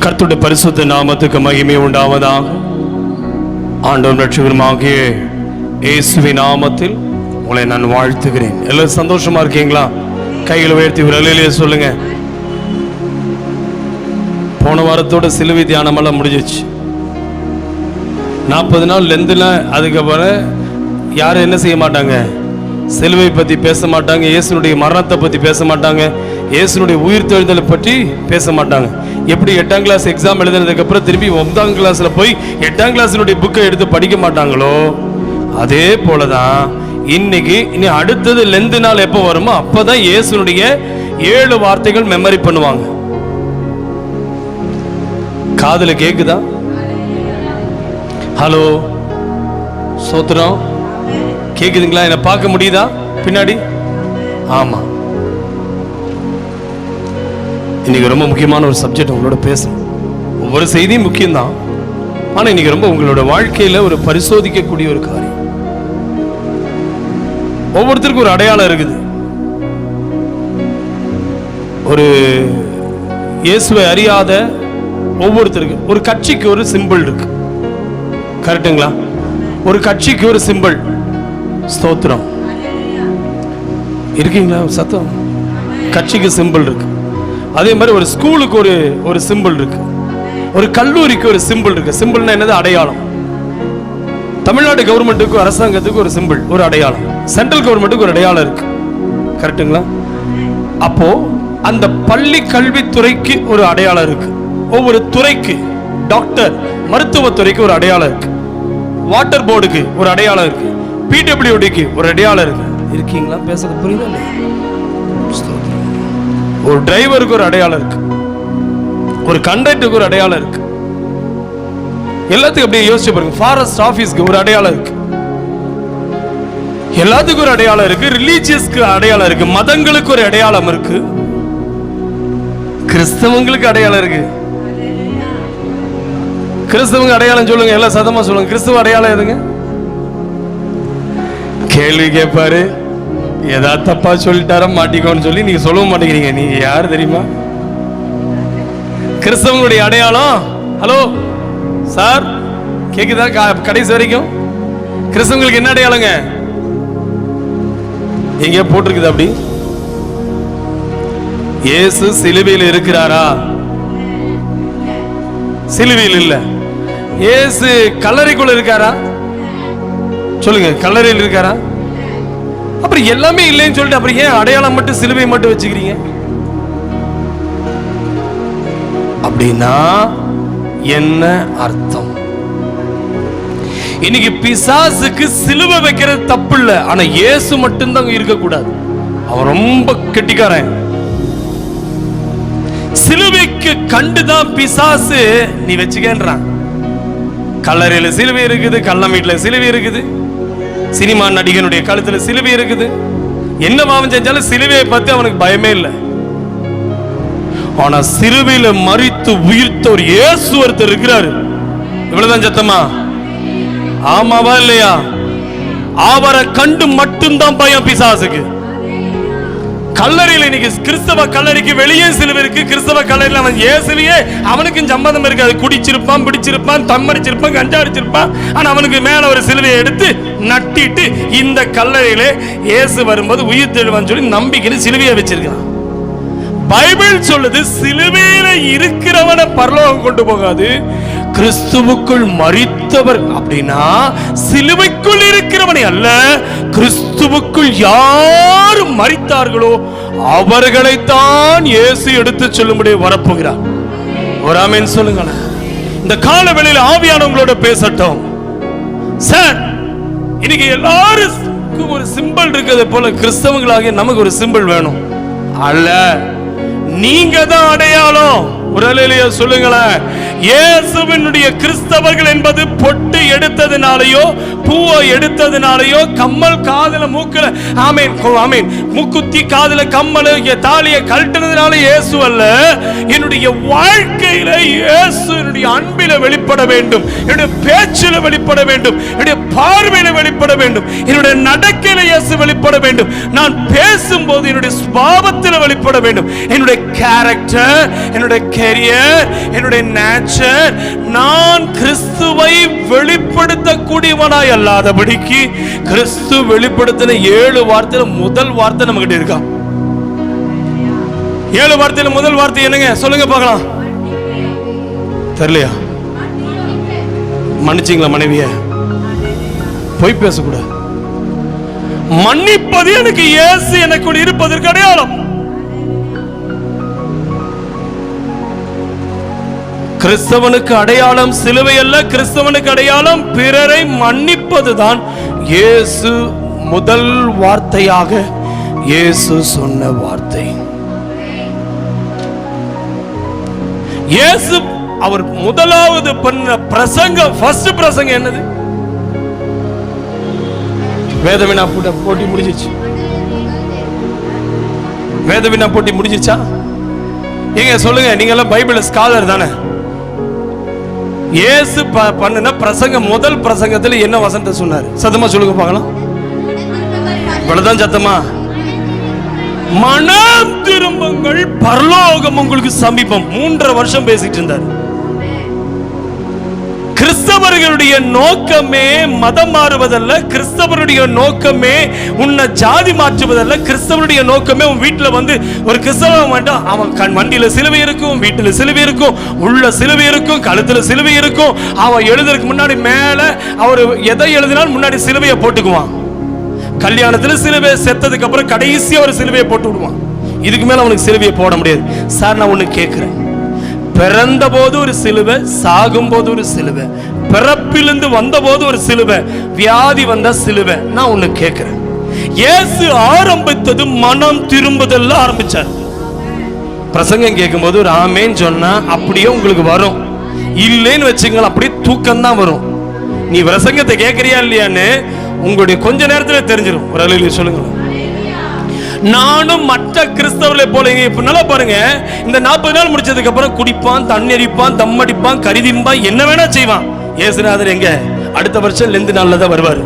கர்த்தருடைய பரிசுத்த நாமத்துக்கு மகிமை உண்டாவதாக. ஆண்டவரும் ரட்சகருமாகிய இயேசுவின் நாமத்தில் உங்களை நான் வாழ்த்துகிறேன். எல்லாரும் சந்தோஷமா இருக்கீங்களா? கைகளை உயர்த்தி விரலிலே சொல்லுங்க. போன வாரத்தோட சிலுவை தியானமெல்லாம் முடிஞ்சிச்சு. 40 நாள் லெந்தில் அதுக்கப்புறம் யாரும் என்ன செய்ய மாட்டாங்க, சிலுவை பற்றி பேச மாட்டாங்க, இயேசுனுடைய மரணத்தை பற்றி பேச மாட்டாங்க, இயேசுனுடைய உயிர்த்தெழுதலை பற்றி பேச மாட்டாங்க. எப்படி 8ஆம் கிளாஸ் எக்ஸாம் எழுதுனதுக்கப்புறம் திரும்பி 9ஆம் கிளாஸில் போய் 8ஆம் கிளாஸினுடைய புக்கை எடுத்து படிக்க மாட்டாங்களோ, அதே போல தான் இன்னைக்கு இனி அடுத்தது லெந்து நாள் எப்போ வருமோ அப்போ தான் இயேசுனுடைய 7 வார்த்தைகள் மெமரி பண்ணுவாங்க. காதுல கேக்குதா? ஹலோ, சோத்திரம் கேக்குதுங்களா? என்ன பார்க்க முடியுதா பின்னாடி? ஆமா, இன்னைக்கு ரொம்ப முக்கியமான ஒரு சப்ஜெக்ட் உங்களோட பேசணும். ஒவ்வொரு செய்தியும் முக்கியம்தான், ஆனா இன்னைக்கு ரொம்ப உங்களோட வாழ்க்கையில ஒரு பரிசோதிக்கக்கூடிய ஒரு காரியம். ஒவ்வொருத்தருக்கும் ஒரு அடையாளம் இருக்குது. ஒரு இயேசுவை அறியாத ஒவ்வொருத்தருக்கு ஒரு கட்சிக்கு ஒரு சிம்பிள் இருக்கு. கரெக்டுங்களா? ஒரு கட்சிக்கு ஒரு சிம்பிள். ஸ்தோத்திரம். இருக்கீங்களா? சத்தம். கட்சிக்கு சிம்பிள் இருக்கு. அதே மாதிரி ஒரு ஸ்கூலுக்கு ஒரு சிம்பிள் இருக்கு. ஒரு கல்லூரிக்கு ஒரு சிம்பிள் இருக்கு. சிம்பிள்னா என்னது? அடையாளம். தமிழ்நாடு கவர்மெண்ட்டுக்கு அரசாங்கத்துக்கு ஒரு சிம்பிள், ஒரு அடையாளம். சென்ட்ரல் கவர்மெண்ட்டுக்கு ஒரு அடையாளம் இருக்கு. கரெக்டுங்களா? அப்போ அந்த பள்ளி கல்வித்துறைக்கு ஒரு அடையாளம் இருக்கு. ஒவ்வொரு துறைக்கு, டாக்டர் மருத்துவத்துறைக்கு ஒரு அடையாளம் இருக்கு. வாட்டர் போர்டுக்கு ஒரு அடையாளம் இருக்கு. பிடபிள்யூடிக்கு ஒரு அடையாளம் இருக்கு. இருக்கீங்களா? பேசுறது புரியுதா? ஒரு டிரைவருக்கு ஒரு அடையாளம் இருக்கு. ஒரு கண்டக்டருக்கு ஒரு அடையாளம் இருக்கு. எல்லாத்துக்கும் அப்படியே யோசிச்சு பாருங்க. ஃபாரஸ்ட் ஆபீஸ்க்கு ஒரு அடையாளம் இருக்கு. எல்லாத்துக்கும் ஒரு அடையாளம் இருக்கு. ரிலீஜியஸ்க்கு அடையாளம் இருக்கு. மதங்களுக்கு ஒரு அடையாளம் இருக்கு. கிறிஸ்தவங்களுக்கு அடையாளம் இருக்கு. கிறிஸ்தவங்க அடையாளம் சொல்லுங்க. எல்லாம் சதமா சொல்லுங்க. கிறிஸ்தவ அடையாளம் எதுங்க? கேள்வி கேட்பாரு, ஏதாவது தப்பா சொல்லிட்டாரா மாட்டிக்கோன்னு சொல்லி நீங்க சொல்லவும் மாட்டேங்கிறீங்க. நீங்க யாரு தெரியுமா? கிறிஸ்தவங்களுடைய அடையாளம். ஹலோ சார், கேக்குதா? கடைசி வரைக்கும் கிறிஸ்தவங்களுக்கு என்ன அடையாளங்க? எங்க போட்டிருக்குது அப்படி? இயேசு சிலுவையில் இருக்கிறாரா? சிலுவையில் இல்ல. இயேசு கல்லறைக்குள்ள இருக்காரா? சொல்லுங்க, கல்லறையில் இருக்காரா? அப்புறம் எல்லாமே இல்லைன்னு சொல்லிட்டு அப்புறம் ஏன் அடையாளம் மட்டும் சிலுவை மட்டும் வச்சுக்கிறீங்க? அப்படின்னா என்ன அர்த்தம்? இன்னைக்கு பிசாசுக்கு சிலுவை வைக்கிறது தப்பு இல்லை, ஆனா இயேசு மட்டும்தான் இருக்கக்கூடாது. அவன் ரொம்ப கெட்டிக்காரன். சிலுவைக்கு கண்டுதான் பிசாசு நீ வச்சுக்கன்றான். கல்லறையில சிலுவை இருக்குது, கள்ளம் வீட்டுல சிலுவை இருக்குது, சினிமா நடிகனுடைய கழுத்துல சிலுவை இருக்குது. என்ன பாவம் செஞ்சாலும் சிலுவையை பத்தி அவனுக்கு பயமே இல்லை. ஆனா சிலுவையில மரித்து உயிர்த்த ஒரு இயேசு ஒருத்தர் இருக்கிறாரு. இவ்வளவுதான் சத்தமா? ஆமாவா இல்லையா? அவரை கண்டு மட்டும்தான் பயம் பிசாசுக்கு. கல்லறையில் இன்னைக்கு கிறிஸ்தவ கல்லறைக்கு வெளியே சிலுவை இருக்கு. கிறிஸ்தவ கல்லறையில் அவன் இயேசுவையே அவனுக்கும் சம்மதம் இருக்காது. குடிச்சிருப்பான், பிடிச்சிருப்பான், தம்மடிச்சிருப்பான், கஞ்சா அடிச்சிருப்பான். ஆனா அவனுக்கு மேல ஒரு சிலுவையை எடுத்து நட்டிட்டு இந்த கல்லறையிலே இயேசு வரும்போது உயிர் தெழுவான்னு சொல்லி நம்பிக்கைன்னு சிலுவையை வச்சிருக்கான். பைபிள் சொல்லுது, சிலுவையில இருக்கிறவனை பரலோகம் கொண்டு போகாது, கிறிஸ்துவுக்குள் மரித்தவர். அப்படின்னா சிலுவைக்குள் இருக்கிறவனை அல்ல, கிறிஸ்துவுக்குள் யார் மரித்தார்களோ அவர்களைத்தான் இயேசு எடுத்து சொல்லும்படி வரப்போகிறார். ஒரு ஆமென் சொல்லுங்களேன். இந்த கால வேளையில் ஆவியானவங்களோட பேசட்டும். சார், இன்னைக்கு எல்லாருக்கும் ஒரு சிம்பிள் இருக்கிறது போல கிறிஸ்தவங்களாகிய நமக்கு ஒரு சிம்பிள் வேணும் அல்ல, நீங்க தான் அடையாளம். ஒரு அல்லேலூயா சொல்லுங்களேன். இயேசுவினுடைய கிறிஸ்தவர்கள் என்பது பொட்டு எடுத்ததுனாலயோ, பூவை எடுத்ததுனாலயோ, கம்மல் காதுல மூக்குல ஆமேன் ஆமேன் மூக்குத்தி காதுல கம்மல் தாலியை கழட்டினதுனால இயேசு அல்ல. என்னுடைய வாழ்க்கையில இயேசு என்னுடைய அன்பில வெளிப்பட வேண்டும், என்னுடைய பேச்சில வெளிப்பட வேண்டும், என்னுடைய பார்வையில வெளிப்பட வேண்டும், என்னுடைய நடக்கையில இயேசு வெளிப்பட வேண்டும், நான் பேசும்போது என்னுடைய சுபாவத்தில் வெளிப்பட வேண்டும், என்னுடைய கேரக்டர், என்னுடைய கெரியர், என்னுடைய நேச்சர், நான் கிறிஸ்துவை வெளிப்படுத்தக்கூடியவனாய் அல்லாதபடிக்கு கிறிஸ்து வெளிப்படுத்தின 7 வார்த்தையில முதல் வார்த்தை நம்ம கிட்ட இருக்கா? 7 வார்த்தையில முதல் வார்த்தை என்னங்க சொல்லுங்க பார்க்கலாம். தெரியலையா? மன்னிச்சிங்களா மனைவிய? போய் பேசக்கூடாது. மன்னிப்பது எனக்கு இயேசு எனக்குள் இருப்பதற்கு அடையாளம். கிறிஸ்தவனுக்கு அடையாளம் சிலுவை அல்ல, கிறிஸ்தவனுக்கு அடையாளம் பிறரை மன்னிப்பதுதான். இயேசு முதல் வார்த்தையாக இயேசு சொன்ன வார்த்தை. இயேசு அவர் முதலாவது பண்ண பிரசங்கம், ஃபர்ஸ்ட் பிரசங்கம் என்னது? வேதவினா போட்டி முடிஞ்சிச்சு. வேதவினா போட்டி முடிஞ்சிச்சா? நீங்க சொல்லுங்க, நீங்க எல்லாம் பைபிள் ஸ்காலர் தானே? இயேசு பண்ணின பிரசங்கம், முதல் பிரசங்கத்தில் என்ன வசனத்தை சொன்னார்? சத்தமா சொல்லுங்க பார்க்கலாம். இவ்வளவுதான் சத்தமா? மனம் திரும்புங்கள், பரலோகம் உங்களுக்கு சமீபம். 3.5 வருஷம் பேசிட்டு இருந்தார். கிறிஸ்தவர்களுடைய நோக்கமே மதம் மாறுவதல்ல, கிறிஸ்தவருடைய நோக்கமே உன்னை ஜாதி மாற்றுவதல்ல, கிறிஸ்தவருடைய நோக்கமே உன் வீட்டில் வந்து ஒரு கிறிஸ்தவன் வேண்டாம், அவன் வண்டியில சிலுவை இருக்கும், வீட்டில் சிலுவை இருக்கும், உள்ள சிலுவை இருக்கும், கழுத்துல சிலுவை இருக்கும். அவன் எழுதுறதுக்கு முன்னாடி மேல அவர் எதை எழுதினாலும் முன்னாடி சிலுவையை போட்டுக்குவான். கல்யாணத்துல சிலுவை, செத்ததுக்கு அப்புறம் கடைசியா ஒரு சிலுவையை போட்டு விடுவான். இதுக்கு மேல அவனுக்கு சிலுவையை போட முடியாது. சார் நான் ஒண்ணு கேட்கிறேன், பிறந்த போது ஒரு சிலுவை, சாகும் போது ஒரு சிலுவை, பிறப்பிலிருந்து வந்த போது ஒரு சிலுவை, வியாதி வந்த சிலுவை. நான் ஒண்ணு கேட்கிறேன், இயேசு ஆரம்பித்தது மனம் திரும்புதல்ல ஆரம்பிச்சார். பிரசங்கம் கேட்கும் போது ஒரு ஆமேன்னு சொன்னா அப்படியே உங்களுக்கு வரும், இல்லைன்னு வச்சுங்களா அப்படியே தூக்கம் தான் வரும். நீ பிரசங்கத்தை கேட்கறியா இல்லையான்னு உங்களுடைய கொஞ்ச நேரத்தில் தெரிஞ்சிடும். ஒரு அலையில சொல்லுங்க. நானும் மற்ற கிறிஸ்தவர்களை போல இப்ப நல்லா பாருங்க, இந்த 40 நாள் முடிச்சதுக்கு அப்புறம் குடிப்பான், தண்ணி அடிப்பான், தம் அடிப்பான், கரிதிம்பான், என்ன வேணா செய்வான். இயேசுநாதர் எங்க அடுத்த வருஷம் லெந்து நாள்ல தான் வருவார்.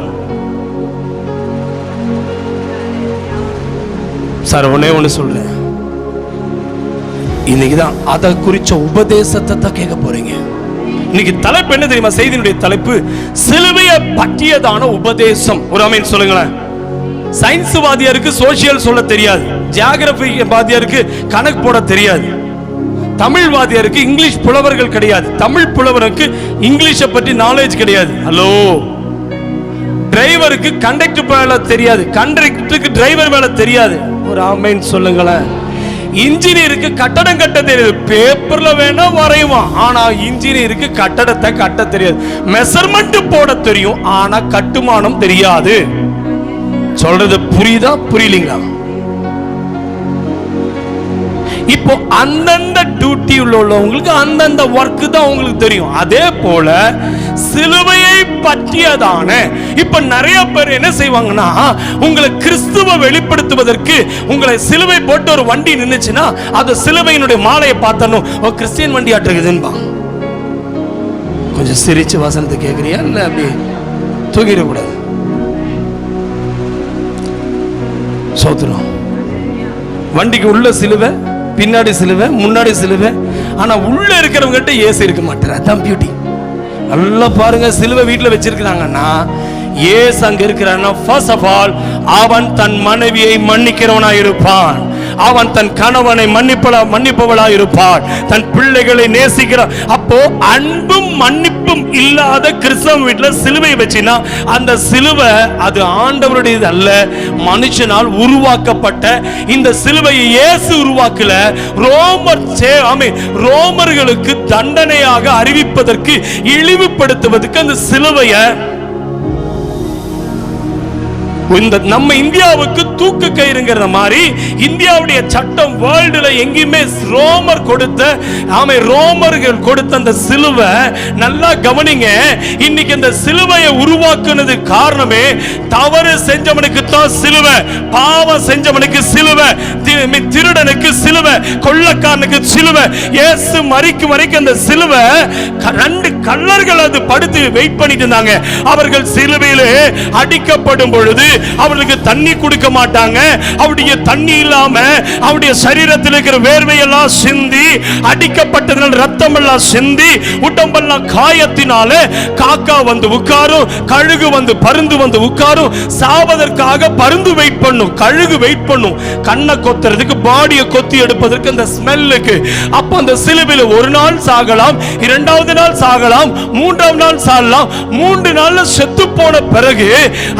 சார் ஒன்னே ஒண்ணு சொல்றேன், இன்னைக்குதான் அதை குறிச்ச உபதேசத்தை தான் கேட்க போறீங்க. இன்னைக்கு தலைப்பு என்ன தெரியுமா? செய்தியினுடைய தலைப்பு சிலுவையை பற்றியதான உபதேசம். ஒரு ஆமென் சொல்லுங்களேன். சயின்ஸ் வாதியாருக்கு சோசியல் சொல்ல தெரியாது, ஜியோகிராபி வாதியாருக்கு கணக்கு போட தெரியாது, தமிழ் வாதியாருக்கு இங்கிலீஷ் புலவர்கள் கிடையாது, தமிழ் புலவருக்கு இங்கிலீஷை பற்றி நாலேஜ் கிடையாது. ஹலோ, டிரைவருக்கு கண்டக்டர் வேலை தெரியாது, கண்டக்டருக்கு டிரைவர் வேலை தெரியாது. ஒரு ஆமென் சொல்லுங்களேன். இன்ஜினியருக்கு கட்டடம் கட்ட தெரியாது, பேப்பர்ல வேணா வரைவான், ஆனா இன்ஜினியருக்கு கட்டடத்தை கட்ட தெரியாது. மெஷர்மெண்ட் போட தெரியும், ஆனா கட்டுமானம் தெரியாது. சொல்றது புரியுதா புரியலீங்களா? இப்போ அந்தந்த டியூட்டி உள்ளவங்களுக்கு அந்தந்த ஒர்க் தான் உங்களுக்கு தெரியும். அதே போல சிலுவையை பற்றியதான இப்ப நிறைய பேர் என்ன செய்வாங்கன்னா, உங்களை கிறிஸ்துவ வெளிப்படுத்துவதற்கு உங்களை சிலுவை போட்டு ஒரு வண்டி நின்னுச்சுன்னா அது சிலுவையினுடைய மாலையை பார்த்தனும் கிறிஸ்டியன் வண்டி ஆட்டுக்குதுன்பா. கொஞ்சம் சிரிச்சு வசனத்தை கேட்கறியா இல்ல அப்படி தூக்கிடக்கூடாது. சோத்திரம். வண்டிக்கு உள்ள சிலுவை, பின்னாடி சிலுவை, முன்னாடி சிலுவை, ஆனா உள்ள இருக்கிறவங்க கிட்ட இயேசு இருக்க மாட்டார். அதான் பியூட்டி. நல்லா பாருங்க, சிலுவை வீட்டுல வச்சிருக்கிறாங்கன்னா இயேசு அங்க இருக்கிறான்னா ஃபர்ஸ்ட் ஆஃப் ஆல் அவன் தன் மனைவியை மன்னிக்கிறவனா இருப்பான், அவன் தன் கணவனை மன்னிப்பவளா இருப்பான், தன் பிள்ளைகளை நேசிக்கிறான். அப்போ அன்பும் மன்னிப்பும் இல்லாத கிறிஸ்தவ வீட்டுல சிலுவை வச்சினா அந்த சிலுவை அது ஆண்டவருடையது அல்ல, மனுஷனால் உருவாக்கப்பட்ட இந்த சிலுவையை இயேசு உருவாக்கல. ரோமர்களுக்கு தண்டனையாக அறிவிப்பதற்கு, இழிவுபடுத்துவதற்கு அந்த சிலுவையை இந்த நம்ம இந்தியாவுக்கு தூக்கு கயிறுங்கிற மாதிரி இந்தியாவுடைய சட்டம் வேர்ல்டுல எங்கேயுமே ரோமர் கொடுத்த ரோமர்கள் கொடுத்த அந்த சிலுவை நல்லா கவனிங்க. இன்னைக்கு இந்த சிலுவையை உருவாக்குனது காரணமே தவறு செஞ்சவனுக்கு தான் சிலுவை, பாவம் செஞ்சவனுக்கு சிலுவை, திருடனுக்கு சிலுவை, கொள்ளக்காரனுக்கு சிலுவை. இயேசு மரிக்கும் வரைக்கும் அந்த சிலுவை ரெண்டு கள்ளர்கள் அது படுத்து வெயிட் பண்ணிட்டு இருந்தாங்க. அவர்கள் சிலுவையிலே அடிக்கப்படும் பொழுது அவர்களுக்கு தண்ணி கொடுக்க மாட்டாங்க. அவருடைய தண்ணி இல்லாம அவருடைய சரீரத்தில் இருக்கிற வேர்வையெல்லாம் சிந்தி, அடிக்கப்பட்டதனால் ரத்தம் எல்லாம் சிந்தி, உடம்பெல்லாம் காயத்தினால காக்கா வந்து உட்காரும், கழுகு வந்து பருந்து வந்து உட்காரும். சாவதற்காக பருந்து வெயிட் பண்ணும், கழுகு வெயிட் பண்ணும், கண்ணை கொத்துறதுக்கு, பாடியை கொத்தி எடுப்பதற்கு, அந்த ஸ்மெல்லுக்கு. அப்ப அந்த சிலுவையில் ஒரு நாள் சாகலாம், இரண்டாவது நாள் சாகலாம், மூன்றாம் நாள் சாகலாம். 3 நாள்ல செத்து போன பிறகு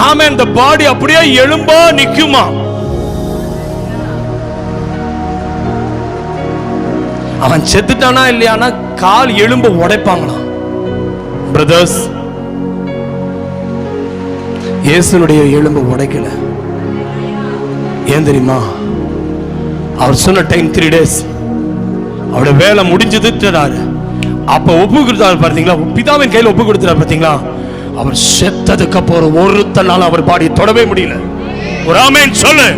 ஆமென் அந்த பாடி அப்படியே எழும்பா நிக்குமா. அவன் செத்துட்டானா இல்லையானா கால் எலும்பு உடைப்பாங்களாம். பிரதர்ஸ், இயேசுனுடைய எலும்பு உடைக்கல. ஏன் தெரியுமா? அவர் சொன்ன டைம் 3 days, அவருடைய வேலை முடிஞ்சதுன்றாரு. அப்ப ஒப்பு கொடுத்தாரு பாத்தீங்களா, பிதாவின் கையில் ஒப்பு கொடுத்தாரு பாத்தீங்களா. அவர் செத்ததுக்கு அப்புறம் ஒருத்தனால அவர் பாடி தொடவே முடியல. ஒரு ஆமென் சொல்லு.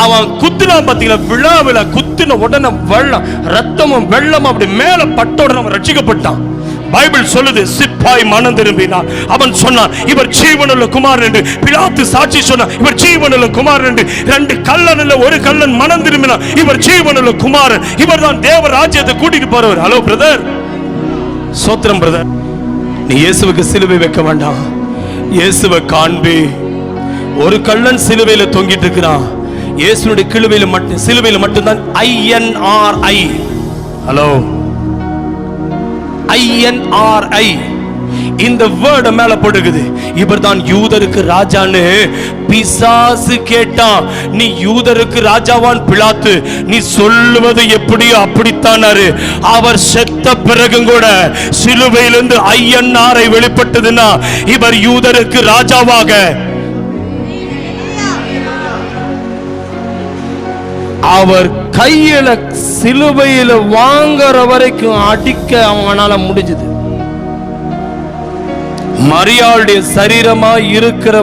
அவன் குத்துனா பாத்தீங்களா, விழாவில குத்துன உடனே வெள்ளம், ரத்தமும் வெள்ளமும் அப்படி மேல பட்ட உடனே அவன் ரட்சிக்கப்பட்டான். பைபிள் சொல்லுது, சிப்பாய் மனம் திரும்பினான். அவன் சொன்னான், இவர் ஜீவனுள்ள குமாரன் என்று. பிலாத்து சாட்சி சொன்னான், இவர் ஜீவனுள்ள குமாரன் என்று. 2 கள்ளன் இல்ல, ஒரு கள்ளன் மனம் திரும்பினான், இவர் ஜீவனுள்ள குமாரன், இவர் தான் தேவ ராஜ்யத்தை கூட்டிட்டு போறவர். ஹலோ பிரதர், சோத்திரம் பிரதர். நீ இயேசுவுக்கு சிலுவை வைக்க வேண்டாம், இயேசுவை காண்பி. ஒரு கள்ளன் சிலுவையில தொங்கிட்டு இருக்கிறான், இயேசுனுடைய சிலுவையில மட்டும்தான் INRI. ஹலோ, INRI இந்த வேர்ட் மேல போடுகிறது. இவர்தான் யூதருக்கு ராஜான்னு பிசாசு கேட்டான். நீ யூதருக்கு ராஜாவான் பிலாத்து, நீ சொல்லுவது எப்படியோ அப்படித்தானாரு. அவர் செத்த பிறகும் கூட சிலுவையிலிருந்து INRI வெளிப்பட்டதுன்னா இவர் யூதருக்கு ராஜாவாக. அவர் கையில சிலுவையில வாங்குற வரைக்கும் அடிக்க அவனால முடிஞ்சது. மரியாளுடைய சரீரமா இருக்கிற,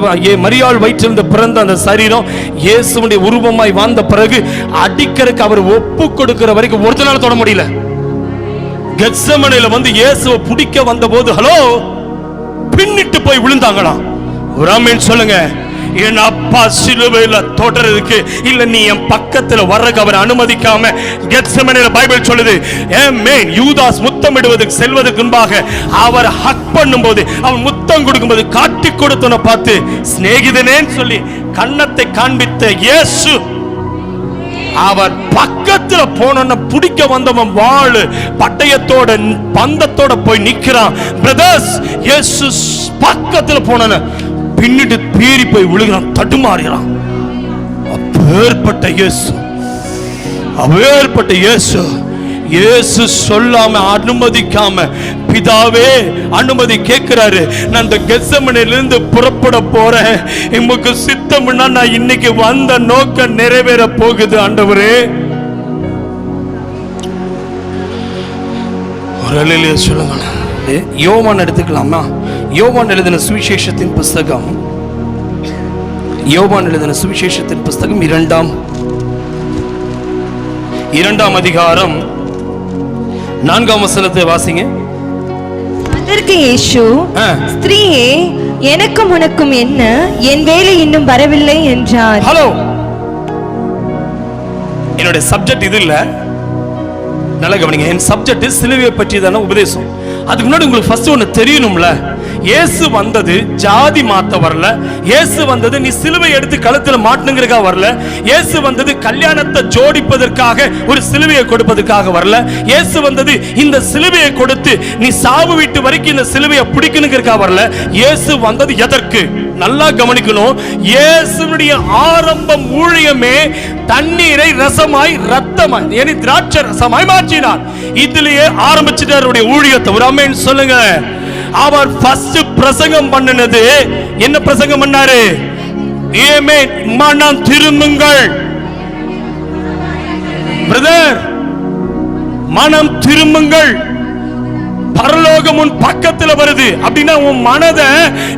மரியாள் வயிற்றிலிருந்து பிறந்த அந்த சரீரம் இயேசுவுடைய உருவமாய் வந்த பிறகு அடிக்கிறதுக்கு அவர் ஒப்பு கொடுக்கிற வரைக்கும் ஒருத்தனால தொட முடியல. கெத்செமனேல வந்து இயேசுவை பிடிக்க வந்த போது ஹலோ பின்னிட்டு போய் விழுந்தாங்களாம். ஒரு ஆமென் சொல்லுங்க. என் அப்பா சிலுவையில தொடர்றதுக்கு இல்ல, நீ என் பக்கத்துல வர்றதுக்கு அவர் அனுமதிக்காம கெத்செமனேல பைபிள் சொல்லுது, ஆமென். யூதாஸ் முத்தமிடுவதற்கு செல்வதற்கு முன்பாக அவர் ஹக் பண்ணும்போது, அவன் முத்தம் கொடுக்கும்போது காட்டி கொடுத்தவனை பார்த்து சிநேகிதனேன்னு சொல்லி கன்னத்தை காண்பித்த இயேசு அவர் பக்கத்துல போன பிடிக்க வந்தவன் வாளு பட்டயத்தோட பந்தத்தோட போய் நிக்கிறான். பிரதர்ஸ், இயேசு பக்கத்துல போன பின்னிட்டு பீறி போய் விழுகிறான், தடுமாறுகிறான். அப்பேற்பட்ட இயேசு, அப்பேற்பட்ட இயேசு, இயேசு சொல்லாம அனுமதிக்காம பிதாவே அனுமதி கேட்கிறாரு. நான் இந்த கெத்செமனேலிருந்து புறப்பட போறேன், உமக்கு சித்தம்னா நான் இன்னைக்கு வந்த நோக்கம் நிறைவேற போகுது ஆண்டவரே. ஒரு அல்லேலூயா சொல்லுங்க. யோவான் எடுத்துக்கலாமா? யோவான் எழுதின சுவிசேஷத்தின் புஸ்தகம், யோவான் எழுதின சுவிசேஷத்தின் புஸ்தகம் 2ஆம் அதிகாரம் 4ஆம் வசனத்தை வாசிங்க. அதற்கு இயேசு, ஸ்திரீயே, எனக்கும் உனக்கும் என்ன, என் வேலை இன்னும் வரவில்லை என்றார். ஹலோ, என்னுடைய சப்ஜெக்ட் இது இல்ல, நல்லா கவனிங்க. என் சப்ஜெக்ட் சிலுவையை பற்றியதான உபதேசம். அதுக்கு முன்னாடி உங்களுக்கு ஃபர்ஸ்ட் ஒன்று தெரியணும்ல, இயேசு வந்தது ஜாதி மாத்த வரல. இயேசு வந்தது நீ சிலுவை எடுத்து கழுத்துல மாட்டணுங்கிறதுக்காக வரல. இயேசு வந்தது கல்யாணத்தை ஜோடிப்பதற்காக ஒரு சிலுவையை கொடுப்பதற்காக வரல. இயேசு வந்தது இந்த சிலுவையை கொடுத்து நீ சாவு வீட்டு வரைக்கும் இந்த சிலுவையை பிடிக்கணுங்கிறதுக்காக வரல. இயேசு வந்தது எதற்கு? நல்லா கவனிக்கணும். இயேசுனுடைய ஆரம்பம் ஊழியமே தண்ணீரை ரசமாய் ரத்தமாய் ஏனி திராட்சை ரசமாய் மாற்றினார். இதுலயே ஆரம்பிச்சிட்டார் அவருடைய ஊழியத்தை. ஒரு ஆமென் சொல்லுங்க. அவர் ஃபர்ஸ்ட் பிரசங்கம் பண்ணினது என்ன பிரசங்கம் பண்ணாரு? ஆமென். மனம் திரும்புங்கள் பிரதர், மனம் திரும்புங்கள். பரலோகம் உன் பக்கத்துல வருது அப்படின்னா உன் மனதை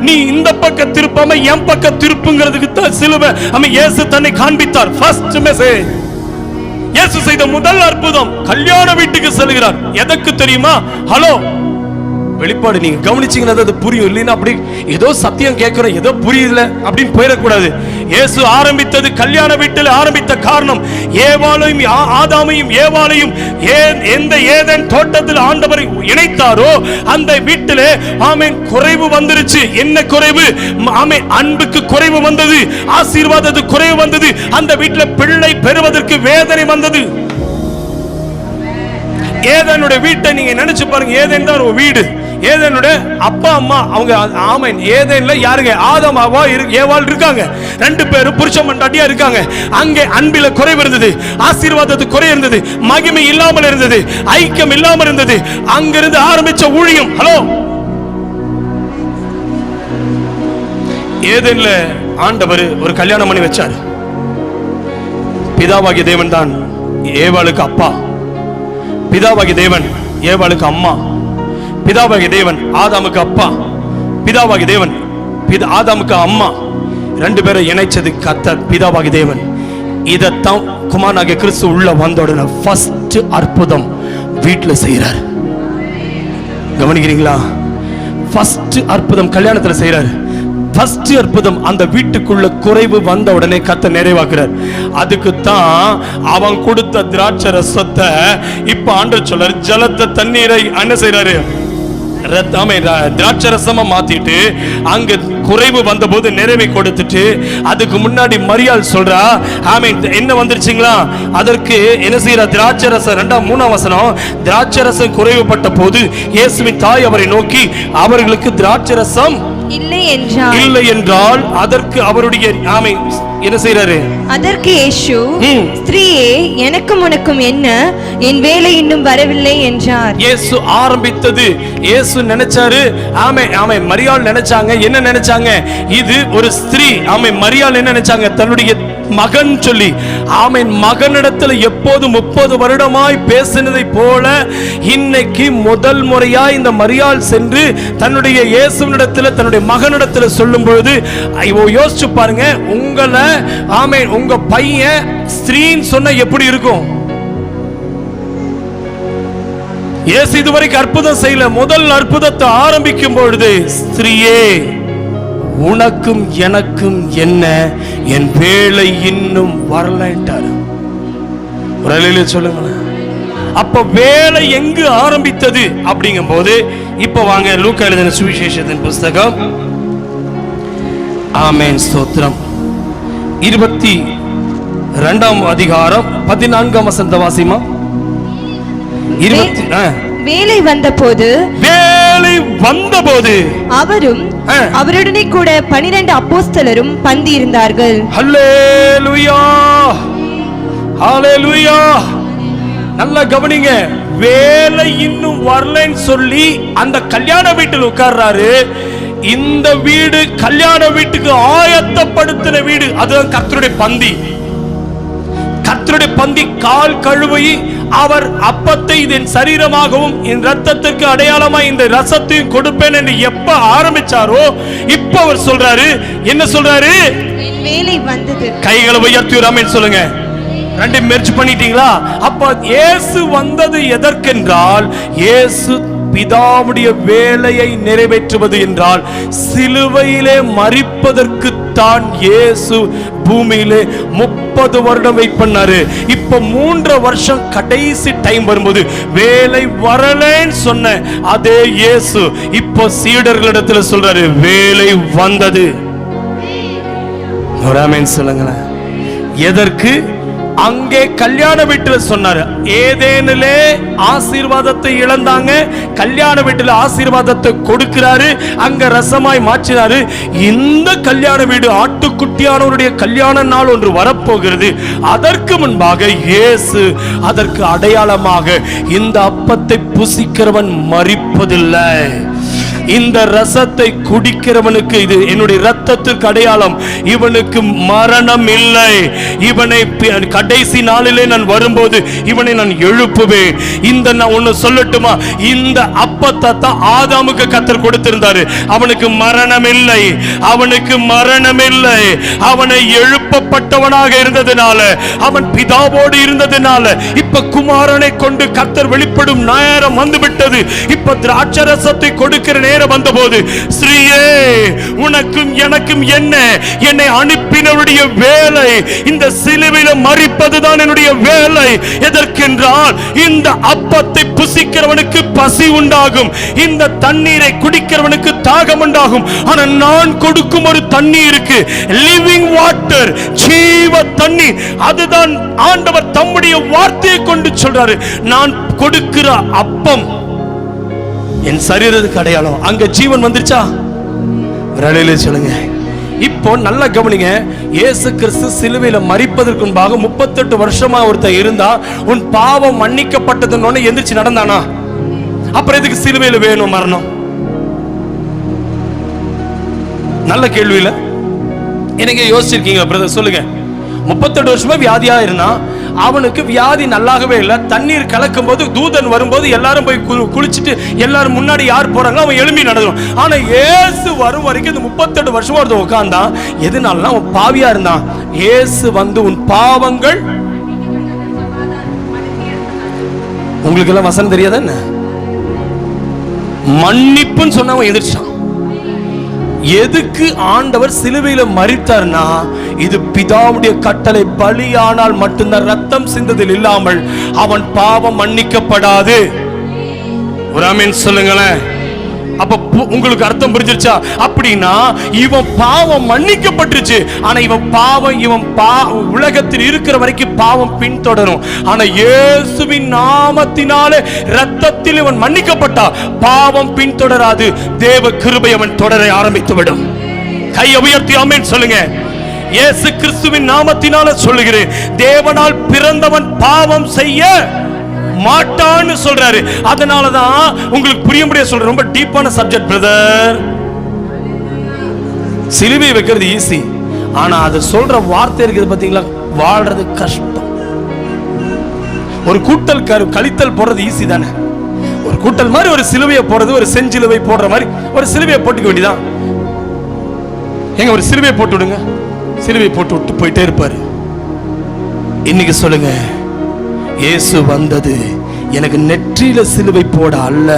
நீ இந்த பக்கம் திருப்பாம என் பக்கம் திருப்புங்கிறதுக்கு தான் சிலுவை இயேசு தன்னை காண்பித்தார். First message. இயேசு செய்த முதல் அற்புதம், கல்யாண வீட்டுக்கு செல்கிறார். எதற்கு தெரியுமா? ஹலோ, வெளிப்பாடு நீங்க கவனிச்சீங்கன்னா அது புரியும். இல்லைன்னா அப்படி ஏதோ சத்தியம் கேட்கிறோம், ஏதோ புரியல அப்படின்னு போயிடக்கூடாது. இயேசு ஆரம்பித்தது கல்யாண வீட்டில் ஆரம்பித்த காரணம், ஏவாளையும் ஆதாமையும் ஏவாளையும் எந்த ஏதேன் தோட்டத்தில் ஆண்டவரை இணைத்தாரோ அந்த வீட்டிலே ஆமென் குறைவு வந்துருச்சு. என்ன குறைவு? ஆமென், அன்புக்கு குறைவு வந்தது, ஆசீர்வாதத்துக்கு குறைவு வந்தது. அந்த வீட்டில் பிள்ளை பெறுவதற்கு வேதனை வந்தது. ஏதேனுடைய வீட்டை நீங்க நினைச்சு பாருங்க. ஏதேன் தான் ஒரு வீடு. ஏதேனுடைய அப்பா அம்மா அவங்க ஆமென் ஏதேன்ல யாருங்க? ஆதாம் ஹவ்வா ஏவாள் இருக்காங்க. ரெண்டு பேரும் புருஷன் மண்டாட்டியா இருக்காங்க. அங்கே அன்பில குறைவு இருந்தது, ஆசீர்வாதத்துக்கு குறை இருந்தது, மகிமை இல்லாமல் இருந்தது, ஐக்கியம் இல்லாமல் இருந்தது. அங்கிருந்து ஆரம்பிச்ச ஊழியம். ஹலோ, ஏதேன்ல ஆண்டவர் ஒரு கல்யாணம் பண்ணி வச்சார். பிதாவாகிய தேவன் தான் ஏவாளுக்கு அப்பா, பிதாவாகிய தேவன் ஏவாளுக்கு அம்மா, பிதாவாகிய தேவன் ஆதாமுக்கு அப்பா, பிதாவாகிய தேவன் ஆதாமுக்கு அம்மா. ரெண்டு பேரை இணைச்சது கர்த்தர் பிதாவாகிய தேவன். இதத்தான் குமாரனாகிய கிறிஸ்து உள்ள வந்த உடனே ஃபர்ஸ்ட் அற்புதம் வீட்டில் செய்யறார். கவனிக்கிறீங்களா? ஃபர்ஸ்ட் அற்புதம் கல்யாணத்துல செய்யறாரு. ஃபர்ஸ்ட் அற்புதம் அந்த வீட்டுக்குள்ள குறைவு வந்த உடனே கர்த்தர் நிறைவாக்குறார். அதுக்கு தான் அவன் கொடுத்த திராட்சை ரசத்தை இப்ப ஆண்டவர் சொல்றாரு, ஜலத்தை தண்ணீரை என்ன செய்யறாரு? திராட்சை ரசமா மாத்திட்டு அங்க குறைவு வந்த போது நிறைவை கொடுத்துட்டு அதுக்கு முன்னாடி மரியாள் சொல்றா, ஆமென், என்ன வந்துருச்சுங்களா? அதற்கு என்ன செய்யற? திராட்சை ரசம் 2-3 வசனம். திராட்சை ரசம் குறைவுபட்ட போது இயேசுவின் தாய் அவரை நோக்கி, அவர்களுக்கு திராட்சை ரசம் இல்லை என்றால் அதற்கு அவருடைய ஆமென் என்ன செய்யறாரு? அதற்கு இயேசு, ஸ்திரீயே, எனக்கும் உனக்கும் என்ன? என் வேலை இன்னும் வரவில்லை என்றார். இயேசு ஆரம்பித்தது, இயேசு நினைச்சாரு, ஆமென், மரியாள் நினைச்சாங்க. என்ன நினைச்சாங்க? இது ஒரு ஸ்திரீ. ஆமென், மரியாள் என்ன நினைச்சாங்க? தன்னுடைய மகன் சொல்லி, ஆமென், மகனிடத்துல எப்போது 30 வருடமாய் பேசினதை போல இன்னைக்கு முதல் முறையா இந்த மரியாள் சென்று தன்னுடைய இயேசுவினிடத்துல தன்னுடைய மகனிடத்துல சொல்லும் பொழுது யோசிச்சு பாருங்க, உங்களை ஆமென் உங்க பையன் ஸ்திரீன்னு சொன்ன எப்படி இருக்கும்? இயேசு இதுவரைக்கும் அற்புதம் செய்யல. முதல் அற்புதத்தை ஆரம்பிக்கும் பொழுது, ஸ்திரீயே, உனக்கும் எனக்கும் என்ன? என் வேலை இன்னும் வரலன்ட்டார். ஒரு அலையில சொல்லுங்களேன். அப்ப வேலை எங்கு ஆரம்பித்தது அப்படிங்கும் போது, இப்ப வாங்க லூக்கா எழுதின சுவிசேஷத்தின் புஸ்தகம், ஆமென், ஸ்தோத்திரம், 22ஆம் அதிகாரம் 14ஆம் வசனத்தை வாசிமா. வேலை வந்தபோது அவரும் அவருடனே கூட 12 அப்போஸ்தலரும் பந்தி இருந்தார்கள். ஹல்லேலூயா, ஹல்லேலூயா. நல்லா கவனிங்க. வேலை இன்னும் வரலன்னு சொல்லி அந்த கல்யாண வீட்டில் உட்கார்றாரு. இந்த வீடு கல்யாண வீட்டுக்கு ஆயத்தப்படுத்தின வீடு. அதுதான் கர்த்தருடைய பந்தி. கர்த்தருடைய பந்தி கால் கழுவி அவர் அப்பத்தை இதன் சரீரமாகவும் என் ரத்தத்துக்கு அடையாளமாய் இந்த ரசத்தையும் கொடுப்பேன் என்று எப்ப ஆரம்பிச்சாரோ இப்ப அவர் சொல்றாரு, என்ன சொல்றாரு? வேலை வந்தது. கைகளை உயர்த்தி ஆமென் சொல்லுங்க. ரெண்டு மெர்ஜ் பண்ணிட்டீங்களா? அப்ப இயேசு வந்தது எதற்கென்றால், இயேசு பிதாவுடைய வேலையை நிறைவேற்றுவது என்றால் சிலுவையிலே மரிப்பதற்கு தான் இயேசு பூமியிலே 30 வருடம் வெயிட் பண்ணாரு. இப்ப 3 வருஷம் கடைசி டைம் வரும்போது வேலை வரலன்னு சொன்ன அதே இயேசு இப்ப சீடர்களிடத்துல சொல்றாரு, வேலை வந்தது. ஆமென் சொல்லுங்களேன். எதற்கு? அங்கே கல்யாண வீட்டுல சொன்னாரு, ஏதேனிலே ஆசீர்வாதத்தை இழந்தாங்க, கல்யாண வீட்டுல ஆசீர்வாதத்தை கொடுக்கிறாரு, அங்க ரசமாய் மாற்றினாரு. இந்த கல்யாண வீடு ஆட்டுக்குட்டியானவருடைய கல்யாண நாள் ஒன்று வரப்போகிறது. அதற்கு முன்பாக இயேசு அதற்கு அடையாளமாக இந்த அப்பத்தை புசிக்கிறவன் மரிப்பதில்லை, இந்த ரசத்தை ரத்தத்தை குடிக்கிறவனுக்கு இது என்னுடைய ரத்தத்துக்கு அடையாளம், இவனுக்கு மரணம் இல்லை, இவனை கடைசி நாளிலே நான் வரும்போது இவனை நான் எழுப்புவேன். இந்த நான் ஒன்னு சொல்லட்டுமா, இந்த அப்பத்தை தான் ஆதாமுக்கு கர்த்தர் கொடுத்திருந்தாரு. அவனுக்கு மரணம் இல்லை, அவனுக்கு மரணம் இல்லை. அவனை எழுப்பப்பட்டவனாக இருந்ததுனால, அவன் பிதாவோடு இருந்ததுனால, இப்ப குமாரனை கொண்டு கர்த்தர் வெளிப்படும் நேரம் வந்துவிட்டது. இப்ப திராட்சரசத்தை கொடுக்கிற நேரம் வந்தபோது, ஸ்ரீயே உனக்கும் எனக்கும் என்ன, என்னை அனுப்பினவருடைய வேலை இந்த சிலுவையில மரிப்பதுதான் என்னுடைய வேலை. எதற்கென்றால் இந்த அப்பத்தை புசிக்கிறவனுக்கு பசி உண்டாகும், இந்த தண்ணீரை குடிக்கிறவனுக்கு தாகம் உண்டாகும். ஆனா நான் கொடுக்கும் ஒரு தண்ணீர் இருக்கு, லிவிங் வாட்டர், ஜீவ தண்ணீர். அதுதான் ஆண்டவர் தம்முடைய வார்த்தையை கொண்டு சொல்றாரு. நான் கொடுக்கிற அப்பம் என் சரீரத்துக்கு அடையாளம். அங்க ஜீவன் வந்துருச்சா? சொல்லுங்க. இப்போ நல்லா கவனிங்க, இயேசு கிறிஸ்து சிலுவையில மரிப்பதற்கு முன்பாக 38 வருஷமா ஒருத்தர் இருந்தா, உன் பாவம் மன்னிக்கப்பட்டதுன்னு எந்திரிச்சு நடந்தானா? அப்புறம் எதுக்கு சிலுவையில வேணும் மரணம்? நல்ல கேள்வியில எனக்கு யோசிச்சிருக்கீங்க பிரதர்? சொல்லுங்க. 38 வருஷமா வியாதியா இருந்தா, அவனுக்கு வியாதி நல்லாகவே இல்லை. தண்ணீர் கலக்கும் போது தூதன் வரும்போது எல்லாரும் போய் குளிச்சுட்டு எல்லாரும் முன்னாடி யார் போறாங்க அவன் எழும்பி நடந்துடும். ஆனா இயேசு வரும் வரைக்கும் இந்த 38 வருஷமா ஒருத்தன் உட்கார்ந்தான். எதனால? அவன் பாவியா இருந்தான். இயேசு வந்து உன் பாவங்கள், உங்களுக்கு எல்லாம் வசனம் தெரியாத என்ன, மன்னிப்புன்னு சொன்னவன் எதிர்ச்சான். எதுக்கு ஆண்டவர் சிலுவையில மரித்தார்னா, இது பிதாவுடைய கட்டளை. பலியானால் மட்டும்தான், ரத்தம் சிந்ததில் இல்லாமல் அவன் பாவம் மன்னிக்கப்படாது. ஒரு ஆமென் சொல்லுங்களேன். அப்ப உங்களுக்கு அர்த்தம் புரிஞ்சிருச்சா? அப்படின்னா இவன் பாவம் மன்னிக்கப்பட்டுருச்சு. ஆனா இவன் உலகத்தில் இருக்கிற வரைக்கும் பாவம் பின்தொடரும். ஆனா இயேசுவின் நாமத்தினாலே ரத்தத்தில் இவன் மன்னிக்கப்பட்டா பாவம் பின்தொடராது. தேவ கிருபை அவன் தொடர ஆரம்பித்து விடும். கையை உயர்த்தி ஆமென் சொல்லுங்க. இயேசு கிறிஸ்துவின் நாமத்தினால சொல்லுகிறேன், தேவனால் பிறந்தவன் பாவம் செய்ய மாட்டான்னு சொல்றாரு. அதனாலதான் உங்களுக்கு புரியும்படியா சொல்றேன். ரொம்ப டீப்பான சப்ஜெக்ட் பிரதர். சிலுவை வைக்கிறது ஈஸி, ஆனா அது சொல்ற வார்த்தை இருக்குது பாத்தீங்களா, வாழ்றது கஷ்டம். ஒரு கூட்டல் கழித்தல் போடுறது ஈஸி தானே. ஒரு கூட்டல் மாதிரி ஒரு சிலுவையை போடுறது, ஒரு செஞ்சிலுவை போடுற மாதிரி ஒரு சிலுவையை போட்டுக்க வேண்டியதான். எங்க ஒரு சிலுவையை போட்டு விடுங்க, சிலுவை போட்டு விட்டு போயிட்டே இருப்பாரு. இன்னைக்கு சொல்லுங்க, இயேசு வந்தது எனக்கு நெற்றியில சிலுவை போட அல்ல,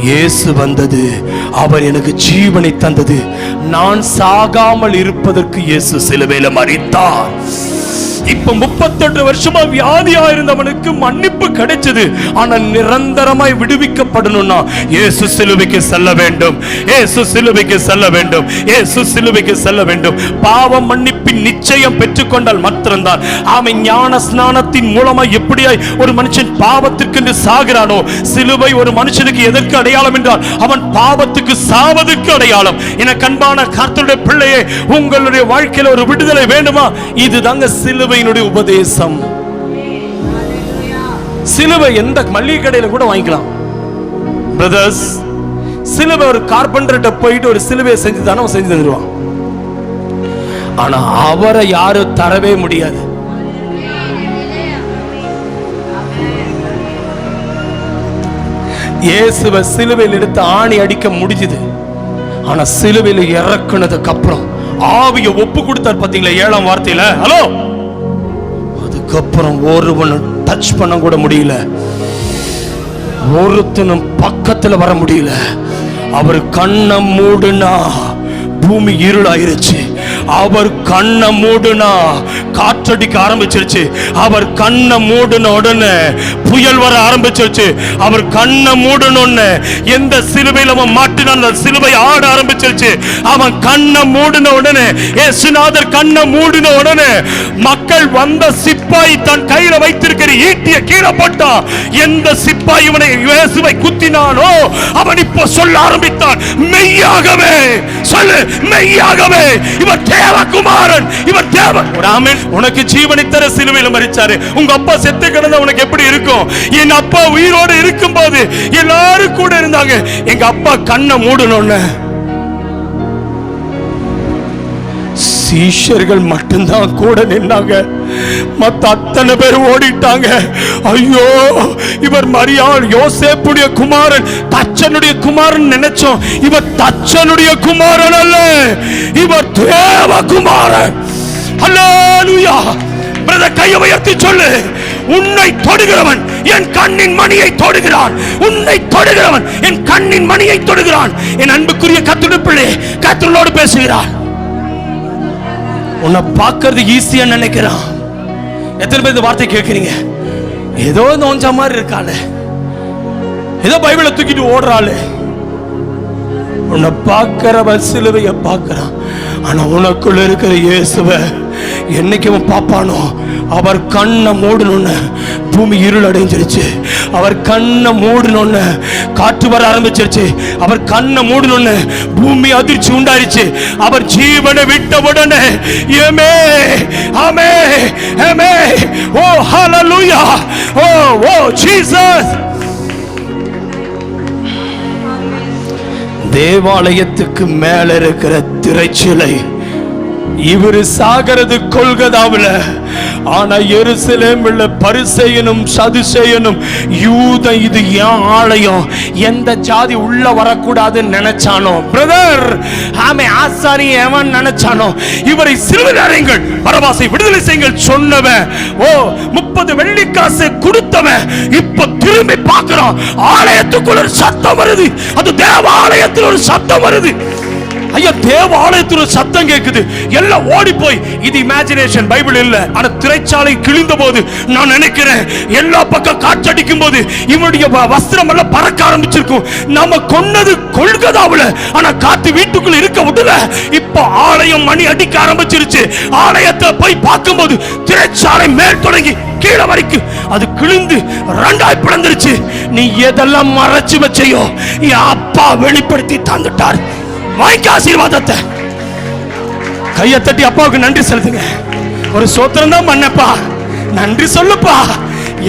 இயேசு வந்தது அவர் எனக்கு ஜீவனை தந்தது. நான் சாகாமல் இருப்பதற்கு இயேசு சிலுவையில மரித்தார். இப்ப 38 வருஷமா வியாதியா இருந்தவனுக்கு மன்னிப்பு கிடைச்சது. ஆனா நிரந்தரமாய் விடுவிக்கப்படணும்னா இயேசு சிலுவைக்கு செல்ல வேண்டும், இயேசு சிலுவைக்கு செல்ல வேண்டும், இயேசு சிலுவைக்கு செல்ல வேண்டும். பாவ மன்னிப்பின் நிச்சயம் பெற்றுக்கொண்டால் மாத்திரம்தான் அவன் ஞான ஸ்நானத்தின் மூலமா எப்படியாய் ஒரு மனுஷன் பாவத்திற்கு சாகிறானோ, சிலுவை ஒரு மனுஷனுக்கு எதற்கு அடையாளம் என்றால் அவன் பாவத்துக்கு சாவதற்கு அடையாளம். என கண்பான கர்த்தருடைய பிள்ளையே, உங்களுடைய வாழ்க்கையில ஒரு விடுதலை வேண்டுமா? இதுதாங்க சிலுவையினுடைய உபதேசம். சிலுவை எந்த மளிகை கடையில கூட வாங்கிக்கலாம் பிரதர்ஸ். சிலுவை ஒரு கார்பெண்டர்ட்ட போயிட்டு ஒரு சிலுவையை செஞ்சு தானே செஞ்சு தந்துருவான். ஆனா அவரை யாரும் தரவே முடியாது. இயேசுவை சிலுவையில் எடுத்து ஆணி அடிக்க முடிஞ்சது. ஆனா சிலுவையில் இறக்குனதுக்கு அப்புறம் ஆவியை ஒப்பு கொடுத்தார் பாத்தீங்களா 7ஆம் வார்த்தையில. ஹலோ, அதுக்கப்புறம் ஒருவனும் டச் பண்ண கூட முடியல, ஒருத்தனும் பக்கத்துல வர முடியல. அவர் கண்ணை மூடுனா பூமி இருளாயிருச்சு. அவர் கண்ணை மூடுனா காற்றடிக்க ஆரம்பிச்சிருச்சு. அவர் கண்ணை மூடுன உடனே புயல் வர ஆரம்பிச்சிருச்சு. அவர் கண்ணை மூடணும்னு எந்த சிலுவையில் அவன் மாட்டினான் அந்த சிலுவை ஆட ஆரம்பிச்சிருச்சு. அவன் கண்ணை மூடின உடனே, இயேசுநாதர் கண்ணை மூடின உடனே மக்கள் வந்த சிப்பாய் தன் கையில வைத்திருக்கிற ஈட்டிய கீழே போட்டான். எந்த சிப்பாய் இவனை இயேசுவை குத்தினானோ அவன் இப்போ சொல்ல ஆரம்பித்தான், மெய்யாகவே சொல்லு, மெய்யாகவே இவர் தேவகுமாரன், இவர் தேவன். ஆமென். உனக்கு ஜீவனை தர சிலுவையில் மரிச்சாரு. உங்க அப்பா செத்து கிடந்தா உனக்கு எப்படி இருக்கும்? என் அப்பா உயிரோடு இருக்கும் போது எல்லாரும் கூட இருந்தாங்க. எங்க அப்பா கண்ணை மூடணும்னு சீஷர்கள் மட்டும்தான் கூட நின்னாங்க. மத்த அத்தனை பேர் ஓடிட்டாங்க. ஐயோ, இவர் மரியாள் யோசேப்புடைய குமாரன், தச்சனுடைய குமாரன் நினைச்சோம். இவர் தச்சனுடைய குமாரன் அல்ல, இவர் தேவ குமாரன். அல்லேலூயா. பிரதர், கையை உயர்த்தி சொல்லு, உன்னை தொடுகிறவன் என் கண்ணின் மணியை தொடுகிறான். உன்னை தொடுகிறவன் என் கண்ணின் மணியை தொடுகிறான். என் அன்புக்குரிய கர்த்தருடைய பிள்ளை, கர்த்தரோடு பேசுகிறான். உன்னை பார்க்கிறது ஈஸியா நினைக்கிறான். எத்தனை பேர் இந்த வார்த்தை கேட்கிறீங்க? ஏதோ நோஞ்ச மாதிரி இருக்காளே, ஏதோ பைபிளை தூக்கிட்டு ஓடுறாள். உன்னை பார்க்கிறவன் சிலுவையை பார்க்கிறான். ஆனா உனக்குள்ள இருக்கிற இயேசுவை என்னைக்கு அவன் பார்ப்பானோ, அவர் கண்ணை மூடணும்னு பூமி இருள் அடைஞ்சிருச்சு. அவர் கண்ணை மூடணும்னு காற்று வர ஆரம்பிச்சிருச்சு. அவர் கண்ணை மூடணும்னு பூமி அதிர்ச்சி உண்டாயிருச்சு. அவர் ஜீவனை விட்ட உடனே ஏமே ஆமே ஆமே, ஓ ஹalleluya, ஓ ஓ ஜீசஸ். தேவாலயத்துக்கு மேல இருக்கிற திரைச்சிலை இவரு சாகிறது கொல்கதாவுல. ஆனா எருசலேம்ல பரிசேயனும் சதுசேயனும் யூத, இது ஏன் ஆலயம், எந்த ஜாதி உள்ள வரக்கூடாதுன்னு நினைச்சானோ, பிரதர் ஆமே ஆசாரி எவன் நினைச்சானோ, இவரை சிலுவையில் அறையுங்கள், பரபாசை விடுதலை செய்யுங்கள் சொன்னவன், ஓ 30 வெள்ளிக்காசு கொடுத்தவன் இப்ப திரும்பி பார்க்கிறான். ஆலயத்துக்குள்ள ஒரு சத்தம் வருது. அது தேவ ஆலயத்தில் ஒரு சத்தம் வருது. ஐயா, தேவ ஆலயத்துல சத்தம் கேக்குது. எல்லாம் ஓடி போய், இது இமேஜினேஷன், பைபிள் இல்ல. ஆனா திரைச்சாலை கிழிந்த போது நான் நினைக்கிறேன், எல்லா பக்கம் காற்றடிக்கும் போது இவனுடைய வஸ்திரம் எல்லாம் பறக்க ஆரம்பிச்சிருக்கும். நாம கொன்னது கொல்கதாவுல, ஆனா காத்து வீட்டுக்குள்ள இருக்க விடல. இப்ப ஆலயம் மணி அடிக்க ஆரம்பிச்சிருச்சு. ஆலயத்தை போய் பார்க்கும்போது திரைச்சாலை மேல் தொடங்கி கீழே வரைக்கும் அது கிழிந்து 2ஆய் பிளந்துருச்சு. நீ எதெல்லாம் மறைச்சு வச்சையோ என் அப்பா வெளிப்படுத்தி தந்துட்டார். வாய்க்க ஆசீர்வாதத்தை. கையை தட்டி அப்பாவுக்கு நன்றி செலுத்துங்க. ஒரு சோத்திரம் தான் பண்ணப்பா, நன்றி சொல்லுப்பா.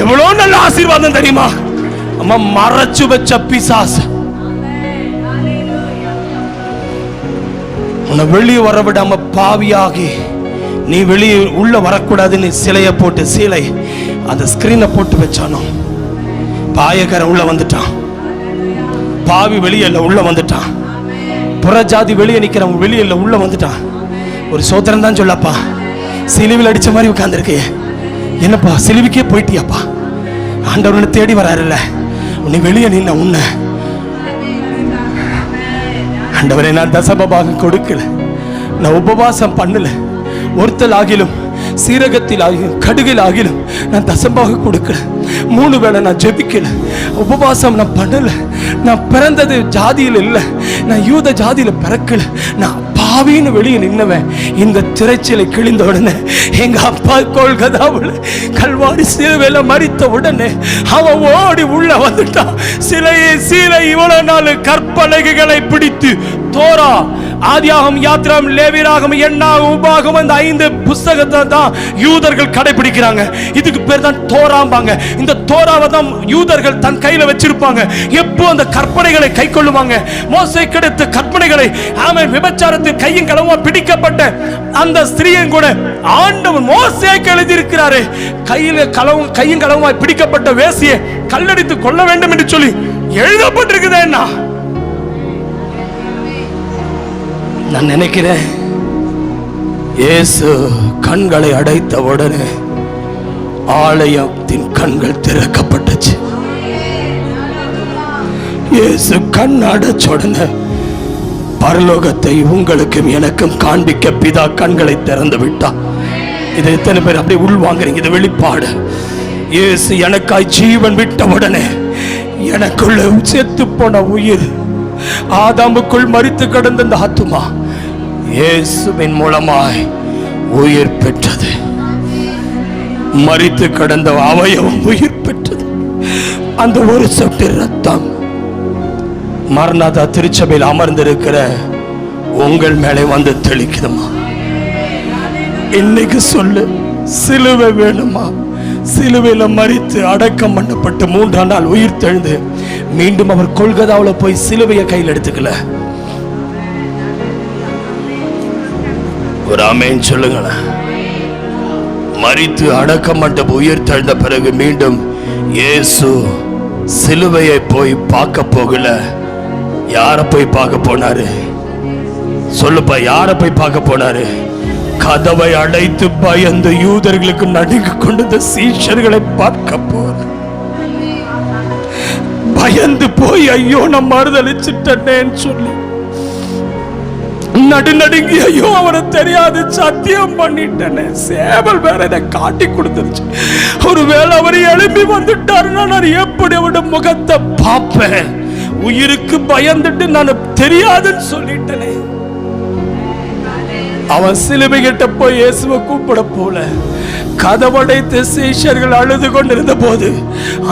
எவ்வளவு நல்ல ஆசீர்வாதம் தெரியுமா? அம்மா, மறைச்சு வச்ச பிசாசு உன்னை வெளியே வர விடாம பாவியாகி நீ வெளியே உள்ள வரக்கூடாதுன்னு சிலையை போட்டு, சீலை அந்த ஸ்கிரீனை போட்டு வச்சானோ, பாயக்காரன் உள்ள வந்துட்டான். பாவி வெளியே உள்ள வந்துட்டான். புறஜாதி வெளியே நிக்கிறவன் வெளியே உள்ள வந்துட்டான். ஒரு சோத்திரம் தான் சொல்லப்பா. சிலுவையில் அடிச்ச மாதிரி உட்கார்ந்துருக்கு. என்னப்பா, சிலுவைக்கே போயிட்டியாப்பா? ஆண்டவனை தேடி வராருல்ல, உன்னை வெளியே நின்ன உன்னை ஆண்டவரை நான் தசமபாகம் கொடுக்கல, நான் உபவாசம் பண்ணல, ஒருத்தல் ஆகிலும் சீரகத்தில் ஆகிலும் கடுகில் ஆகிலும் நான் தசம்பாக கொடுக்கல. 3 வேளை நான் ஜெபிக்கல, உபவாசம் நான் பண்ணல. நான் பிறந்தது ஜாதியில் இல்லை, நான் யூத ஜாதியில பிறக்கல. நான் பாவின்னு வெளியே நின்னவன். இந்த திரைச்சிலை கிழிந்த உடனே எங்க அப்பா கொல்கதாவுல கல்வாரி சிலுவையில மரித்த உடனே அவன் ஓடி உள்ள வந்துட்டான். சிலை இவ்வளவு நாள் கற்பலகைகளை பிடித்து தோரா, ஆதியாகமம், யாத்திராம், லேவியராகமம், எண்ணாகமம், உபாகமம், இந்த 5 புஸ்தகத்தை தான் யூதர்கள் கடைபிடிக்கிறாங்க. இதுக்கு பேர் தான் தோராம்பாங்க. இந்த தோராவை தான் யூதர்கள் தன் கையில வச்சிருப்பாங்க. எப்போ அந்த கற்பனைகளை கை கொள்ளுவாங்க. மோசே கிடைத்த கற்பனைகளை, ஆமென், விபச்சாரத்தில் கையும் களவுமா பிடிக்கப்பட்ட அந்த ஸ்திரீயும் கூட ஆண்டவர் மோசேக்கு எழுதியிருக்கிறாரே, கையும் களவுமா பிடிக்கப்பட்ட வேசியை கல்லடித்து கொள்ள வேண்டும் என்று சொல்லி எழுதப்பட்டிருக்குதே. என்ன நான் நினைக்கிறேன், இயேசு கண்களை அடைத்த உடனே ஆலயத்தின் கண்கள் திறக்கப்பட்டுச்சு. இயேசு கண் அடைச்ச உடனே பரலோகத்தை உங்களுக்கும் எனக்கும் காண்பிக்க பிதா கண்களை திறந்து விட்டார். இதை எத்தனை பேர் அப்படியே உள்வாங்குறீங்க? இது வெளிப்பாடு. இயேசு எனக்காய் ஜீவன் விட்ட உடனே எனக்குள்ள செத்து போன உயிர், ஆதாமுக்குள் மரித்து கிடந்த அந்த ஆத்துமா இயேசுவின் மூலமாய் உயிர் பெற்றது. மரித்து கிடந்த அவயவம் உயிர் பெற்றது. அந்த ஒரு சொட்டு ரத்தம் மரணாதா திருச்சபையில் அமர்ந்திருக்கிற உங்கள் மேலே வந்து தெளிக்குதுமா. இன்னைக்கு சொல்லு, சிலுவை வேணுமா? சிலுவையில மரித்து அடக்கம் பண்ணப்பட்டு 3ஆம் நாள் உயிர் தெழுந்து மீண்டும் அவர் கொல்கதாவுல போய் சிலுவையை கையில் எடுத்துக்கல. ஒரு ஆமென் சொல்லுங்களேன். மரித்து அடக்கமட்ட உயிர் தழுந்த பிறகு மீண்டும் இயேசு சிலுவையை போய் பார்க்க போகல. யார போய் பார்க்க போனாரு? சொல்லுப்பா, யார போய் பார்க்க போனாரு? கதவை அடைத்து பயந்து யூதர்களுக்கு நடுங்க கொண்டு சீஷர்களை பார்க்க போற. பயந்து போய் ஐயோ நான் மறுதளிச்சுட்டேன்னு சொல்லி நடுநடுங்கி ஐயோ அவனை தெரியாது சத்தியம் பண்ணிட்டேனே, சேவல் வேற இதை காட்டி கொடுத்துருச்சு, ஒருவேளை அவர் எழும்பி வந்துட்டாருன்னா நான் எப்படி அவருடைய முகத்தை பார்ப்பேன்? உயிருக்கு பயந்துட்டு நான் தெரியாதுன்னு சொல்லிட்டேனே. அவன் சிலுவை கிட்ட போய் இயேசுவை கூப்பிட போல கதவடைத்து சீஷர்கள் அழுது கொண்டிருந்த போது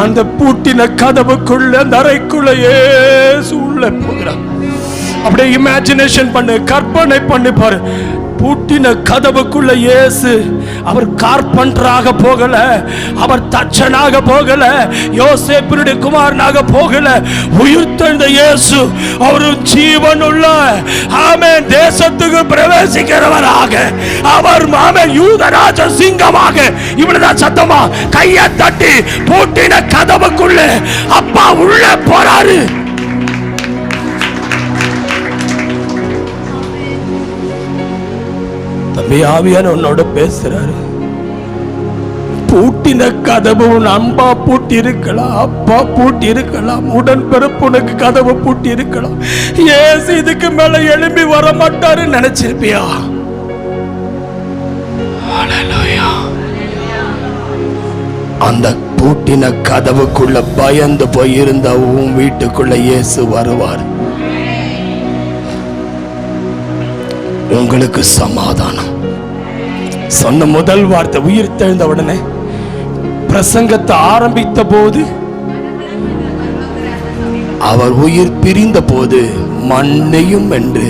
அந்த பூட்டின கதவுக்குள்ள அந்த அறைக்குள்ள இயேசு உள்ள போகிறான். அப்படியே இமேஜினேஷன் பண்ணு, கற்பனை பண்ணி பாரு. பூட்டின கதவுக்குள்ள இயேசு அவர் கார்பெண்டராக போகல, அவர் தச்சனாக போகல, யோசேப்பினுடைய குமாரனாக போகல. உயிர்த்தெழுந்த இயேசு அவர் ஜீவனுள்ள ஆமென் தேசத்துக்கு பிரவேசிக்கிறவராக, அவர் ஆமென் யூதராஜ சிங்கமாக இவ்வளவுதான் சத்தமா கையை தட்டி பூட்டின கதவுக்குள்ள அப்பா உள்ள போறாரு. தம்பி, ஆவியான உன்னோட பேசுறாரு. பூட்டின கதவு உன் அம்பா பூட்டி இருக்கலாம், அப்பா பூட்டி இருக்கலாம், உடன்பிறப்பு உனக்கு கதவு பூட்டி இருக்கலாம். ஏசு இதுக்கு மேல எழும்பி வர மாட்டாரு நினைச்சிருப்பியா? அந்த பூட்டின கதவுக்குள்ள பயந்து போய் இருந்த உன் வீட்டுக்குள்ள இயேசு வருவார். உங்களுக்கு சமாதானம். சொன்ன முதல் வார்த்தை உயிர் தெழுந்த உடனே பிரசங்கத்தை ஆரம்பித்த போது, அவர் உயிர் பிரிந்த போது மண்ணையும் என்று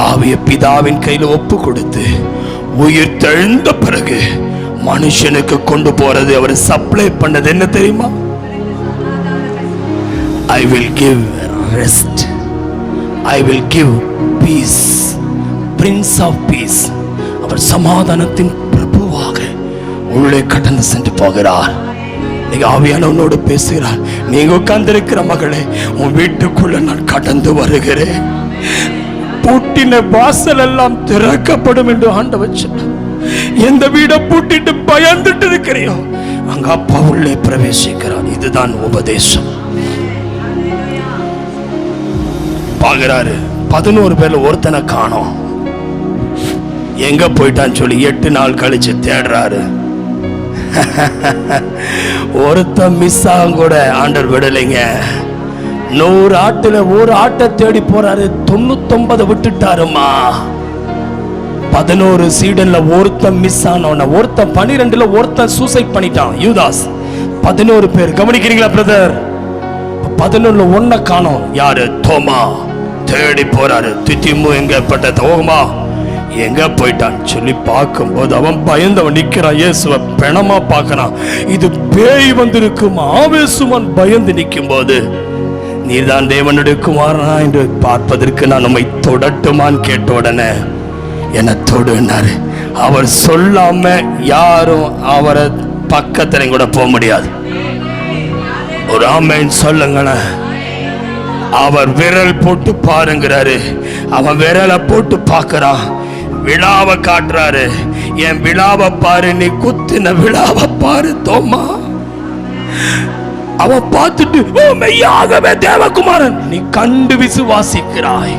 ஆவிய பிதாவின் கையில் ஒப்பு கொடுத்து உயிர் தெழுந்த பிறகு மனுஷனுக்கு கொண்டு போறது அவர் சப்ளை பண்ணது என்ன தெரியுமா? I will give rest, I will give peace, Prince of Peace. அவர் சமாதானத்தின் பிரபுவாக உள்ளே கடந்து சென்று போகிறார். நீங்க ஆவியானவனோடு பேசுகிறார். நீங்க உட்கார்ந்திருக்கிற மகளே, உன் வீட்டுக்குள்ள நான் கடந்து வருகிறேன், பூட்டின வாசல் எல்லாம் திறக்கப்படும் என்று ஆண்டவர் சொன்னார். எந்த வீடை பூட்டிட்டு பயந்துட்டு இருக்கிறியோ அங்க அப்பா உள்ளே பிரவேசிக்கிறார். இதுதான் உபதேசம். பாக்குறாரு, 11 பேர்ல ஒருத்தனை காணோம், எங்க போயிட்டான்னு சொல்லி 8 நாள் கழிச்சு தேடுறாரு. ஒருத்தன் மிஸ் ஆகும் கூட ஆண்டவர் விடலைங்க. 100 ஆட்டுல ஒரு ஆட்டை தேடி போறாரு, 99 விட்டுட்டாருமா. 11 சீடன்ல ஒருத்தன் மிஸ் ஆனவன, ஒருத்தன் 12ல ஒருத்தன் சூசைட் பண்ணிட்டான், யூதாஸ். 11 பேர் கவனிக்கிறீங்களா பிரதர்? 11ல ஒன்ன காணோம். யாரு? தோமா. தேடி போறாரு. தித்திமு எங்க பட்ட தோமா எங்க போயிட்டான் சொல்லி பார்க்கும்போது அவன் பயந்தவன் நிக்கிறான். இயேசுவ பிணமா பார்க்கறான். இது பேய் வந்திருக்கும். ஆவேசுவன் பயந்து நிற்கும் போது, நீர்தான் தேவனுடைய குமாரனா என்று பார்ப்பதற்கு நான் உம்மை தொடட்டுமான்னு கேட்ட உடனே என்ன தொடுனாரு. அவர் சொல்லாம யாரும் அவரை பக்கத்துல கூட போக முடியாது. ஒரு ஆமென் சொல்லுங்களேன். அவர் விரல் போட்டு பாருங்கிறாரு. அவன் விரலை போட்டு பார்க்கறான். விழாவை காட்டுறாரு. என் விழாவை பாரு, நீ குத்தின விழாவை பாரு தோமா. அவன் பார்த்துட்டு, ஓ மெய்யாகவே தேவகுமாரன், நீ கண்டு விசுவாசிக்கிறாய்.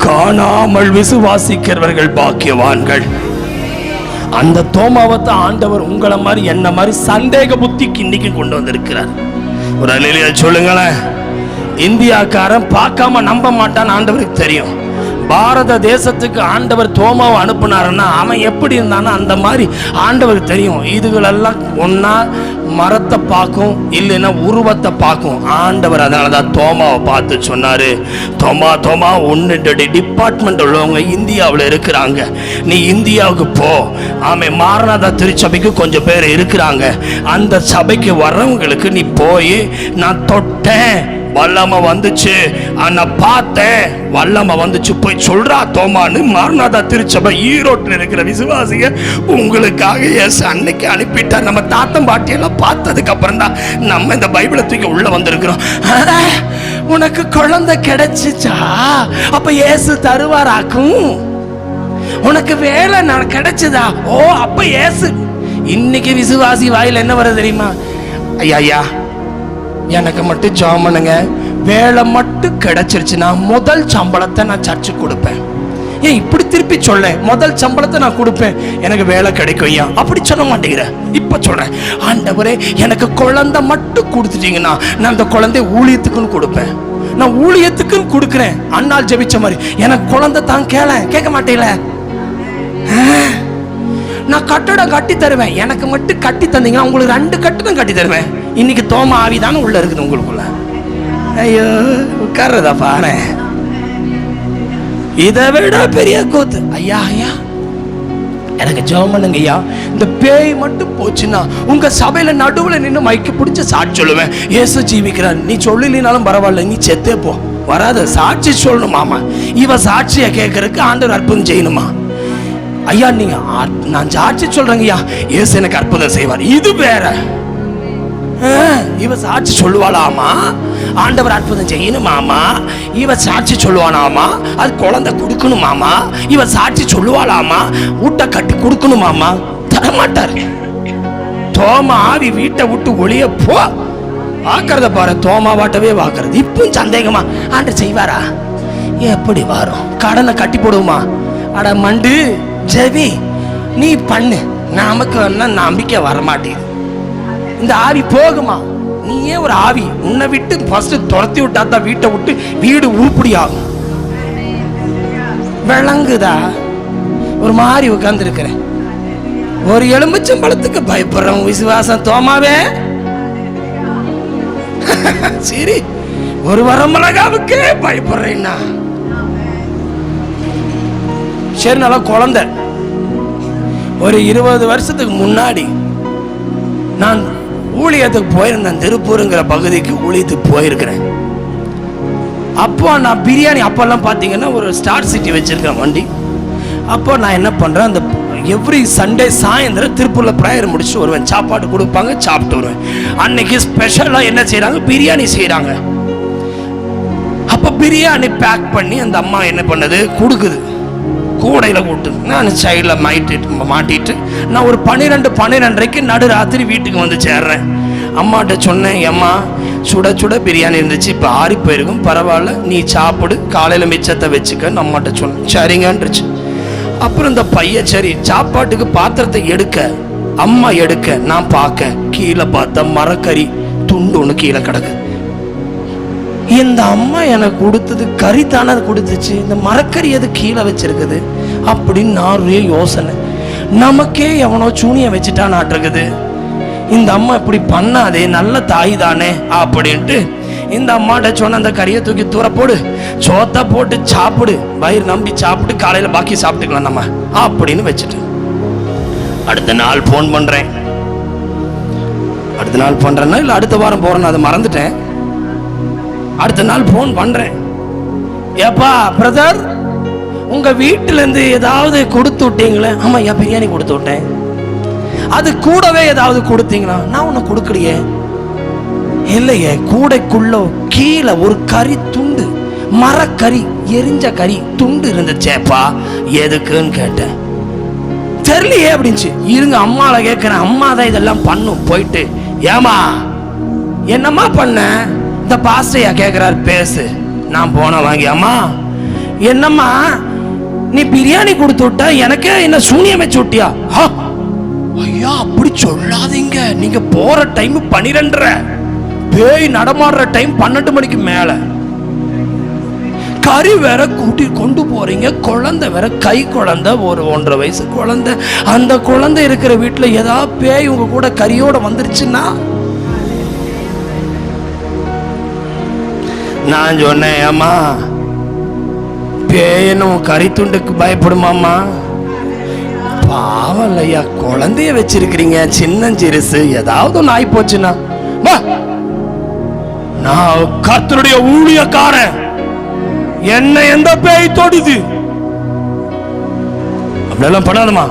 காணாமல் விசுவாசிக்கிறவர்கள் பாக்கியவான்கள். அந்த தோமாவத்தை ஆண்டவர் உங்களை மாதிரி என்ன மாதிரி சந்தேக புத்திக்கு இன்னைக்கு கொண்டு வந்திருக்கிறார். ஒரு அல்லேலூயா சொல்லுங்களேன். இந்தியாக்காரன் பார்க்காம நம்ப மாட்டான்னு ஆண்டவருக்கு தெரியும். பாரத தேசத்துக்கு ஆண்டவர் தோமாவை அனுப்புனாருன்னா அவன் எப்படி இருந்தானா அந்த மாதிரி ஆண்டவருக்கு தெரியும். இதுகளெல்லாம் ஒன்னா மரத்தை பார்க்கும், இல்லைன்னா உருவத்தை பார்க்கும். ஆண்டவர் அதனாலதான் தோமாவை பார்த்து சொன்னாரு, தோமா தோமா, ஒன்னு டிபார்ட்மெண்ட் உள்ளவங்க இந்தியாவில் இருக்கிறாங்க, நீ இந்தியாவுக்கு போ. ஆமாம், மாரநாதா திருச்சபைக்கு கொஞ்சம் பேர் இருக்கிறாங்க, அந்த சபைக்கு வர்றவங்களுக்கு நீ போய் நான் தொட்டேன் வல்லமை வந்துச்சு, நான் பார்த்தேன், வல்லமை வந்துச்சு, போய் சொல்றா தோமான்னு மாரநாதா திருச்சபை ஈரோட்டில் இருக்கிற விசுவாசிக உங்களுக்காக எஸ் அன்னைக்கு அனுப்பிட்டார். நம்ம தாத்தம் பாட்டியெல்லாம் பார்த்ததுக்கு அப்புறம் தான் நம்ம இந்த பைபிளை தூக்கி உள்ள வந்திருக்கிறோம். உனக்கு குழந்தை கிடைச்சிச்சா, அப்ப இயேசு தருவாராக்கும். உனக்கு வேலை கிடைச்சதா, ஓ அப்ப இயேசு. இன்னைக்கு விசுவாசி வாயில் என்ன வருது தெரியுமா? ஐயா ஐயா எனக்கு மட்டும் ஜெபம் பண்ணுங்க, வேலை மட்டும் கிடைச்சிருச்சுன்னா முதல் சம்பளத்தை நான் சர்ச்சுக்கு கொடுப்பேன். ஏன் இப்படி திருப்பி சொல்ல, முதல் சம்பளத்தை நான் கொடுப்பேன், எனக்கு வேலை கிடைக்கும் ஐயா. அப்படி சொல்ல மாட்டேங்கிற. இப்ப சொல்றேன், ஆண்டவரே எனக்கு குழந்தை மட்டும் கொடுத்துட்டீங்கன்னா நான் அந்த குழந்தை ஊழியத்துக்குன்னு கொடுப்பேன். நான் ஊழியத்துக்குன்னு கொடுக்குறேன். அண்ணால் ஜெபிச்ச மாதிரி எனக்கு குழந்தை தான் கேட்க மாட்டேல. நான் கட்டடம் கட்டி தருவேன், எனக்கு மட்டும் கட்டி தந்தீங்கன்னா உங்களுக்கு 2 கட்டடம் கட்டி தருவேன். இன்னைக்கு தோம ஆவிதானே உள்ள இருக்குது உங்களுக்குள்ள. ஐயோ உட்கார்றதா பாரு, இதை விட பெரிய கூத்து. ஐயா ஐயா எனக்கு ஜெபம் பண்ணுங்க ஐயா, இந்த பேய் மட்டும் போச்சுன்னா உங்க சபையில நடுவுல நின்று மைக்கு பிடிச்ச சாட்சி சொல்லுவேன், இயேசு ஜீவிக்கிறார். நீ சொல்லலினாலும் பரவாயில்ல, நீ செத்தே போ, வராத சாட்சி சொல்லணுமாமா. இவ சாட்சியை கேட்கறதுக்கு ஆண்டவர் அற்புதம் செய்யணுமா? ஐயா நீங்க நான் சாட்சி சொல்றேங்க ஐயா, இயேசு எனக்கு அற்புதம் செய்வார். இது வேற. இவ சாட்சி சொல்லுவாளாமா, ஆண்டவர் அற்புதம் செய்யணுமாமா. இவ சாட்சி சொல்லுவானாமா, அது குழந்தை கொடுக்கணுமாமா. இவ சாட்சி சொல்லுவாளாமா, ஊட்ட கட்டி கொடுக்கணுமாமா. தரமாட்டார். தோமா ஆவி வீட்டை விட்டு ஒளிய போ. பாக்குறத பாரு, தோமா வாட்டவே பாக்குறது. இப்போ சந்தேகமா ஆண்டவர் செய்வாரா? எப்படி வரும்? கடனை கட்டி போடுவோமா? அட மண்டு ஜெவி, நீ பண்ணு, நமக்கு என்ன நம்பிக்கை வரமாட்டேங்குது. இந்த ஆவி போகுமா? நீயே ஒரு ஆவி, உன்னை விட்டு ஃபர்ஸ்ட் துரத்தி விட்டா தான் வீட்டை விட்டு வீடு உருப்படி ஆகும். விளங்குதா? ஒரு மாதிரி உட்கார்ந்து இருக்கிறேன். ஒரு எலும்புச்சம்பழத்துக்கு பயப்படுறோம் விசுவாசம் தோமாவே. சரி, ஒரு வரமிளகாவுக்கே பயப்படுறேன்னா சரி. நல்லா குழந்தை ஒரு 20 வருஷத்துக்கு முன்னாடி நான் ஊழியத்துக்கு போயிருந்தேன். திருப்பூருங்கிற பகுதிக்கு ஊழியத்துக்கு போயிருக்கிறேன். அப்போ நான் பிரியாணி, அப்போல்லாம் பார்த்தீங்கன்னா ஒரு ஸ்டார் சிட்டி வச்சிருக்கிறேன் வண்டி. அப்போ நான் என்ன பண்ணுறேன், அந்த எவ்ரி சண்டே சாயந்தரம் திருப்பூரில் ப்ரேயர் முடிச்சு வருவேன். சாப்பாடு கொடுப்பாங்க, சாப்பிட்டு வருவேன். அன்னைக்கு ஸ்பெஷலாக என்ன செய்கிறாங்க, பிரியாணி செய்கிறாங்க. அப்போ பிரியாணி பேக் பண்ணி அந்த அம்மா என்ன பண்ணுது, கொடுக்குது கூடையில் கூட்டு. நான் சைடில் மாட்டிட்டு நான் ஒரு 12:30க்கு நடுராத்திரி வீட்டுக்கு வந்து சேர்றேன். அம்மாட்ட சொன்னேன், அம்மா சுட சுட பிரியாணி இருந்துச்சு, இப்போ ஆறி போயிருக்கும், பரவாயில்ல நீ சாப்பிடு, காலையில் மிச்சத்தை வச்சுக்கன்னு அம்மாட்ட சொன்னேன். சரிங்கன்றுச்சு. அப்புறம் இந்த பையன் சரி சாப்பாட்டுக்கு பாத்திரத்தை எடுக்க, அம்மா எடுக்க, நான் பார்க்க கீழே பார்த்தா மரக்கறி துண்டு ஒன்று கீழே கிடக்கு. இந்த அம்மா எனக்கு கொடுத்தது கறி தானே கொடுத்துச்சு, இந்த மரக்கறி எது கீழே வச்சிருக்குது அப்படின்னு நான் ஒரே யோசனை. நமக்கே எவனோ சூனிய வச்சுட்டானாட்டிருக்குது. இந்த அம்மா இப்படி பண்ணாதே, நல்ல தாய் தானே அப்படின்ட்டு இந்த அம்மாட்ட சொன்ன, அந்த கறியை தூக்கி தூர போடு, சோத்தா போட்டு சாப்பிடு, வயிறு நம்பி சாப்பிட்டு காலையில் பாக்கி சாப்பிட்டுக்கலாம் நம்ம அப்படின்னு வச்சுட்டு அடுத்த நாள் ஃபோன் பண்ணுறேன். அடுத்த நாள் பண்ணுறேன்னா இல்லை அடுத்த வாரம் போகிறேன்னு அதை மறந்துட்டேன். அடுத்த நாள் ஃபோன் பண்ணுறேன், ஏப்பா பிரதர் உங்கள் வீட்டிலேருந்து ஏதாவது கொடுத்து விட்டீங்களே? ஆமாம் ஐயா பிரியாணி கொடுத்து விட்டேன். அது கூடவே ஏதாவது கொடுத்தீங்களா? நான் ஒன்றும் கொடுக்கலையே. இல்லையே, கூடைக்குள்ள கீழே ஒரு கறி துண்டு, மரக்கறி, எரிஞ்ச கறி துண்டு இருந்துச்சேப்பா, எதுக்குன்னு கேட்டேன். தெரியலையே அப்படின்ச்சு. இருங்க அம்மாவை கேட்குறேன். அம்மா தான் இதெல்லாம் பண்ணும். போயிட்டு, ஏமா என்னம்மா பண்ண? இந்த பாஸ்டையா கேட்குறாரு, பேசு. நான் போன வாங்கி, அம்மா என்னம்மா நீ பிரியாணி கொடுத்து விட்டா, எனக்கே என்ன சூனியம் வச்சு விட்டியா? ஐயா அப்படி சொல்லாதீங்க, நீங்க போற டைம் 12:30, பேய் நடமாடுற டைம் 12 மணிக்கு மேல. கறி வேற கூட்டி கொண்டு போறீங்க, குழந்தை வேற, கை குழந்தை, ஒரு 1.5 வயசு குழந்தை. அந்த குழந்தை இருக்கிற வீட்டுல ஏதாவது பேய் உங்க கூட கறியோட வந்துருச்சுன்னா? நான் சொன்னேன், ஏம்மா பேயனும் கறி துண்டுக்கு பயப்படுமாம்மா? பாவம் இல்லையா, குழந்தைய வச்சிருக்கிறீங்க, சின்னஞ்சிறுசு, ஏதாவது ஒன்று ஆகி போச்சுன்னா நான் கர்த்தருடைய ஊழியக்காரன், என்ன எந்த பேய் தொடுது அப்படியெல்லாம் பண்ணாதமா.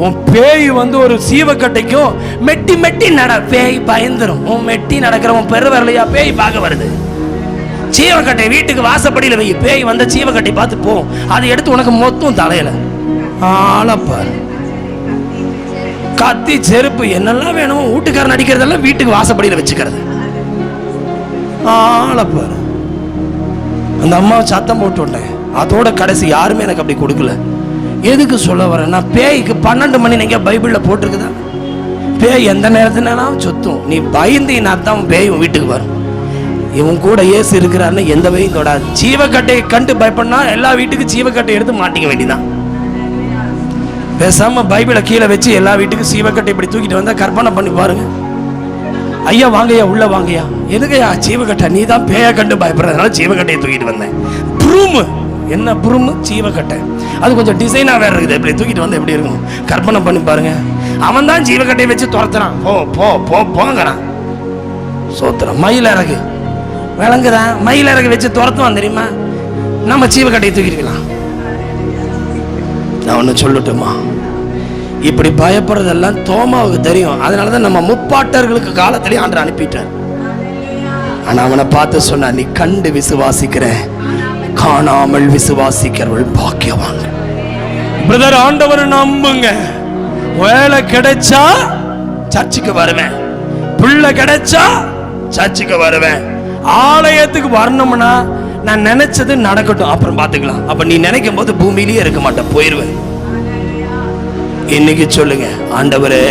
உன் பேய் ஒரு சீவக்கட்டைக்கும் மெட்டி மெட்டி நட, பேய் பயந்துரும். உன் மெட்டி நடக்கிறவன் பெரு வரலையா பேய் பார்க்க வருது. சீவக்கட்டை வீட்டுக்கு வாசப்படியில் வை, பேய் வந்த சீவக்கட்டை பார்த்து போ, அதை எடுத்து உனக்கு மொத்தம் தலையில ஆளப்பாரு. கத்தி செருப்பு என்னெல்லாம் வேணும் வீட்டுக்காரன் அடிக்கிறதெல்லாம் வீட்டுக்கு வாசப்படியில் வச்சுக்கிறது ஆளப்பாரு. அந்த அம்மாவை சத்தம் போட்டு விட்டேன், அதோட கடைசி யாருமே எனக்கு அப்படி கொடுக்கல. எதுக்கு சொல்ல வரேன்னா, பேய்க்கு 12 மணி நீங்க பைபிள்ல போட்டிருக்குதா? பேய் எந்த நேரத்தினாலும் சுத்தும். நீ பயந்தினா தான் பேய் வீட்டுக்கு வரும். இவன் கூட ஏசு இருக்கிறான்னு எந்த பேயும் தொடாது. ஜீவக்கட்டையை கண்டு பயப்படனா எல்லா வீட்டுக்கும் ஜீவக்கட்டை எடுத்து மாட்டிக்க வேண்டியதான். பேசாம பைபிளை கீழே வச்சு எல்லா வீட்டுக்கும் சீவக்கட்டை இப்படி தூக்கிட்டு வந்தா கற்பனை பண்ணி பாருங்க. ஐயா வாங்கய்யா, உள்ள வாங்கய்யா. எதுக்கையா ஜீவக்கட்டை? நீ தான் பேயை கண்டு பயப்படுறதுனால ஜீவக்கட்டையை தூக்கிட்டு வந்தேன். ப்ரூம் என்ன ப்ரூம்? ஜீவக்கட்டை. அது கொஞ்சம் டிசைனா வேற இருக்குது. இப்படி தூக்கிட்டு வந்து எப்படி இருக்கும் கற்பனை பண்ணி பாருங்க. அவன் தான் ஜீவக்கட்டையை வச்சு துரத்துறான். போ போ போ போங்கிறான். சோத்துறான். மயில் இறகு விளங்குறான். மயில் இறகு வச்சு துரத்துவான் தெரியுமா? நம்ம ஜீவக்கட்டையை தூக்கிருக்கலாம். நான் ஒன்று சொல்லட்டுமா, இப்படி பயப்படுறதெல்லாம் தோமாவுக்கு தெரியும். அதனாலதான் நம்ம முப்பாட்டர்களுக்கு காலத்திலே ஆண்டவர் அனுப்பிட்டார். ஆனா அவனை பார்த்து சொன்னா, நீ கண்டு விசுவாசிக்கிற, காணாமல் விசுவாசிக்கிறவள் பாக்கியவான். பிரதர், ஆண்டவரை நம்புங்க. வேலை கிடைச்சா சர்ச்சுக்கு வருவேன், பிள்ளை கிடைச்சா சர்ச்சுக்கு வருவேன். ஆலயத்துக்கு வரணும்னா நான் நினைச்சது நடக்கட்டும், அப்புறம் பார்த்துக்கலாம். அப்ப நீ நினைக்கும் போது பூமியிலேயே இருக்க மாட்டேன், போயிருவேன். இன்னைக்கு சொல்லுங்க, ஆண்டவரே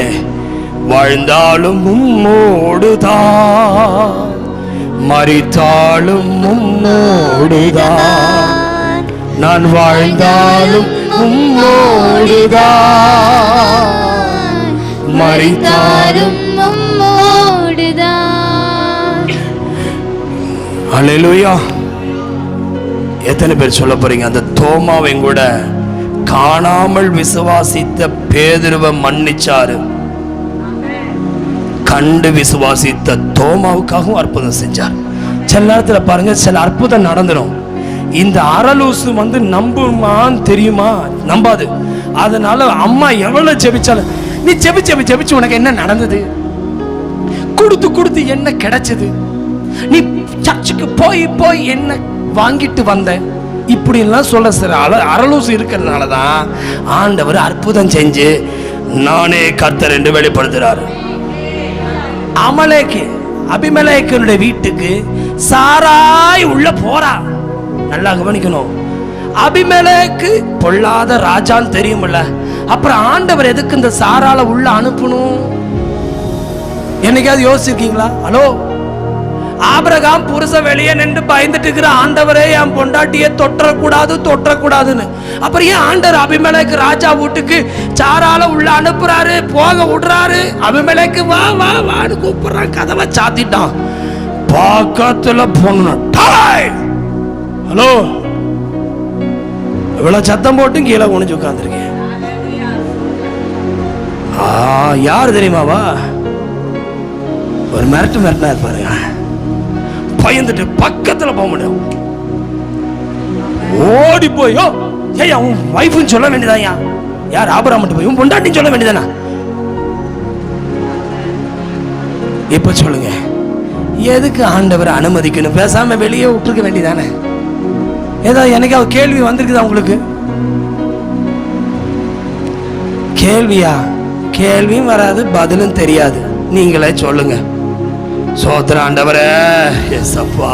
வாழ்ந்தாலும் உம்மோடுதான், மரித்தாலும் உம்மோடுதான், நான் வாழ்ந்தாலும் உம்மோடுதான், மரித்தாலும் உம்மோடுதான். அல்லேலூயா. எத்தனை பேர் சொல்ல போறீங்க, அந்த தோமாவை கூட காணாமல் விசுவாசித்த பேதுருவை மன்னிச்சாரு, கண்டு விசுவாசித்த தோமாவுக்காகவும் அற்புதம் செஞ்சார். சில நேரத்துல பாருங்க, சில அற்புதம் நடந்துடும். இந்த அரலூசு நம்புமான்னு தெரியுமா? நம்பாது. அதனால அம்மா எவ்வளவு ஜெபிச்சாலும், நீ ஜெபிச்சு உனக்கு என்ன நடந்தது? கொடுத்து கொடுத்து என்ன கிடைச்சது? நீ சர்ச்சுக்கு போய் போய் என்ன வாங்கிட்டு வந்த? இப்படி எல்லாம் சொல்ல சில அரலூசு இருக்கிறதுனாலதான் ஆண்டவர் அற்புதம் செஞ்சு நானே கர்த்தர் என்று வெளிப்படுத்துறாரு. அபிமெலேக்கனுடைய வீட்டுக்கு சாராய் உள்ள போறா. நல்லா கவனிக்கணும். அபிமெலேக்கு பொல்லாத ராஜான்னு தெரியுமில்ல. அப்புறம் ஆண்டவர் எதுக்கு இந்த சாரால உள்ள அனுப்பணும்? என்னைக்காவது யோசிச்சிருக்கீங்களா? ஹலோ, ஆபிரகாம் புருஷ வெளியே நின்று பயந்துட்டு இருக்கிற, ஆண்டவரே என் பொண்டாட்டியை தொற்றக்கூடாதுன்னு. அப்புறம் ஏன் ஆண்டவர் அபிமெலேக்கு ராஜா வீட்டுக்கு சாரால உள்ள அனுப்புறாரு, போக விடுறாரு? அபிமெலேக்கு வா வா வான்னு கூப்பிடுறான், கதவை சாத்திட்டான். பக்கத்துல பொண்ணு. ஹலோ, இவ்வளவு சத்தம் போட்டு கீழே குனிஞ்சு உட்கார்ந்துருக்கேன். யாரு தெரியுமாவா? ஒரு மிரட்டினா இருப்பாருங்க. பயந்துட்டு பக்கத்துல போக முடியும். ஓடி போயோ, ஏய் உன் வைஃப்னு சொல்ல வேண்டியதாயா? யார்? ஆபிரகாம் போய் உன் பொண்டாட்டின்னு சொல்ல வேண்டியதானா? இப்ப சொல்லுங்க, எதுக்கு ஆண்டவர் அனுமதிக்கணும்? பேசாம வெளியே விட்டுருக்க வேண்டியதானே? ஏதாவது எனக்காவது கேள்வி வந்திருக்குதா உங்களுக்கு? கேள்வியா? கேள்வியும் வராது, பதிலும் தெரியாது. நீங்களே சொல்லுங்க. சோதர ஆண்டவரே, எஸ்அப்பா,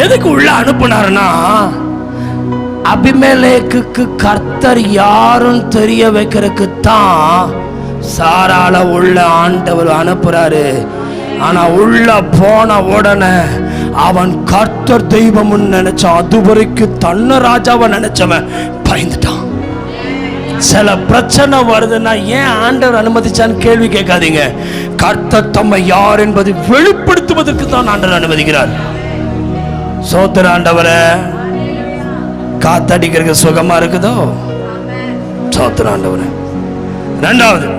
எதுக்கு உள்ள அனுப்புனாருன்னா, அபிமெலேக்குக்கு கர்த்தர் யாரும் தெரிய வைக்கிறதுக்கு தான் சாரால உள்ள ஆண்டவர் அனுப்புறாரு. ஆனா உள்ள போன உடனே அவன் கர்த்தர் தெய்வம்னு நினைச்சான். அது வரைக்கும் தன்ன ராஜாவை நினைச்சவன் பயந்துட்டான். சில பிரச்சனை வருதுன்னா ஏன் ஆண்டவர் அனுமதிச்சான்னு கேள்வி கேட்காதீங்க. கர்த்தர் தம்மை யார் என்பதை வெளிப்படுத்துவதற்கு தான் ஆண்டவர் அனுமதிக்கிறார். சோத்திர ஆண்டவரே, காத்தடிக்கிறதுக்கு சுகமா இருக்குதோ? சோத்திர ஆண்டவரே. இரண்டாவது,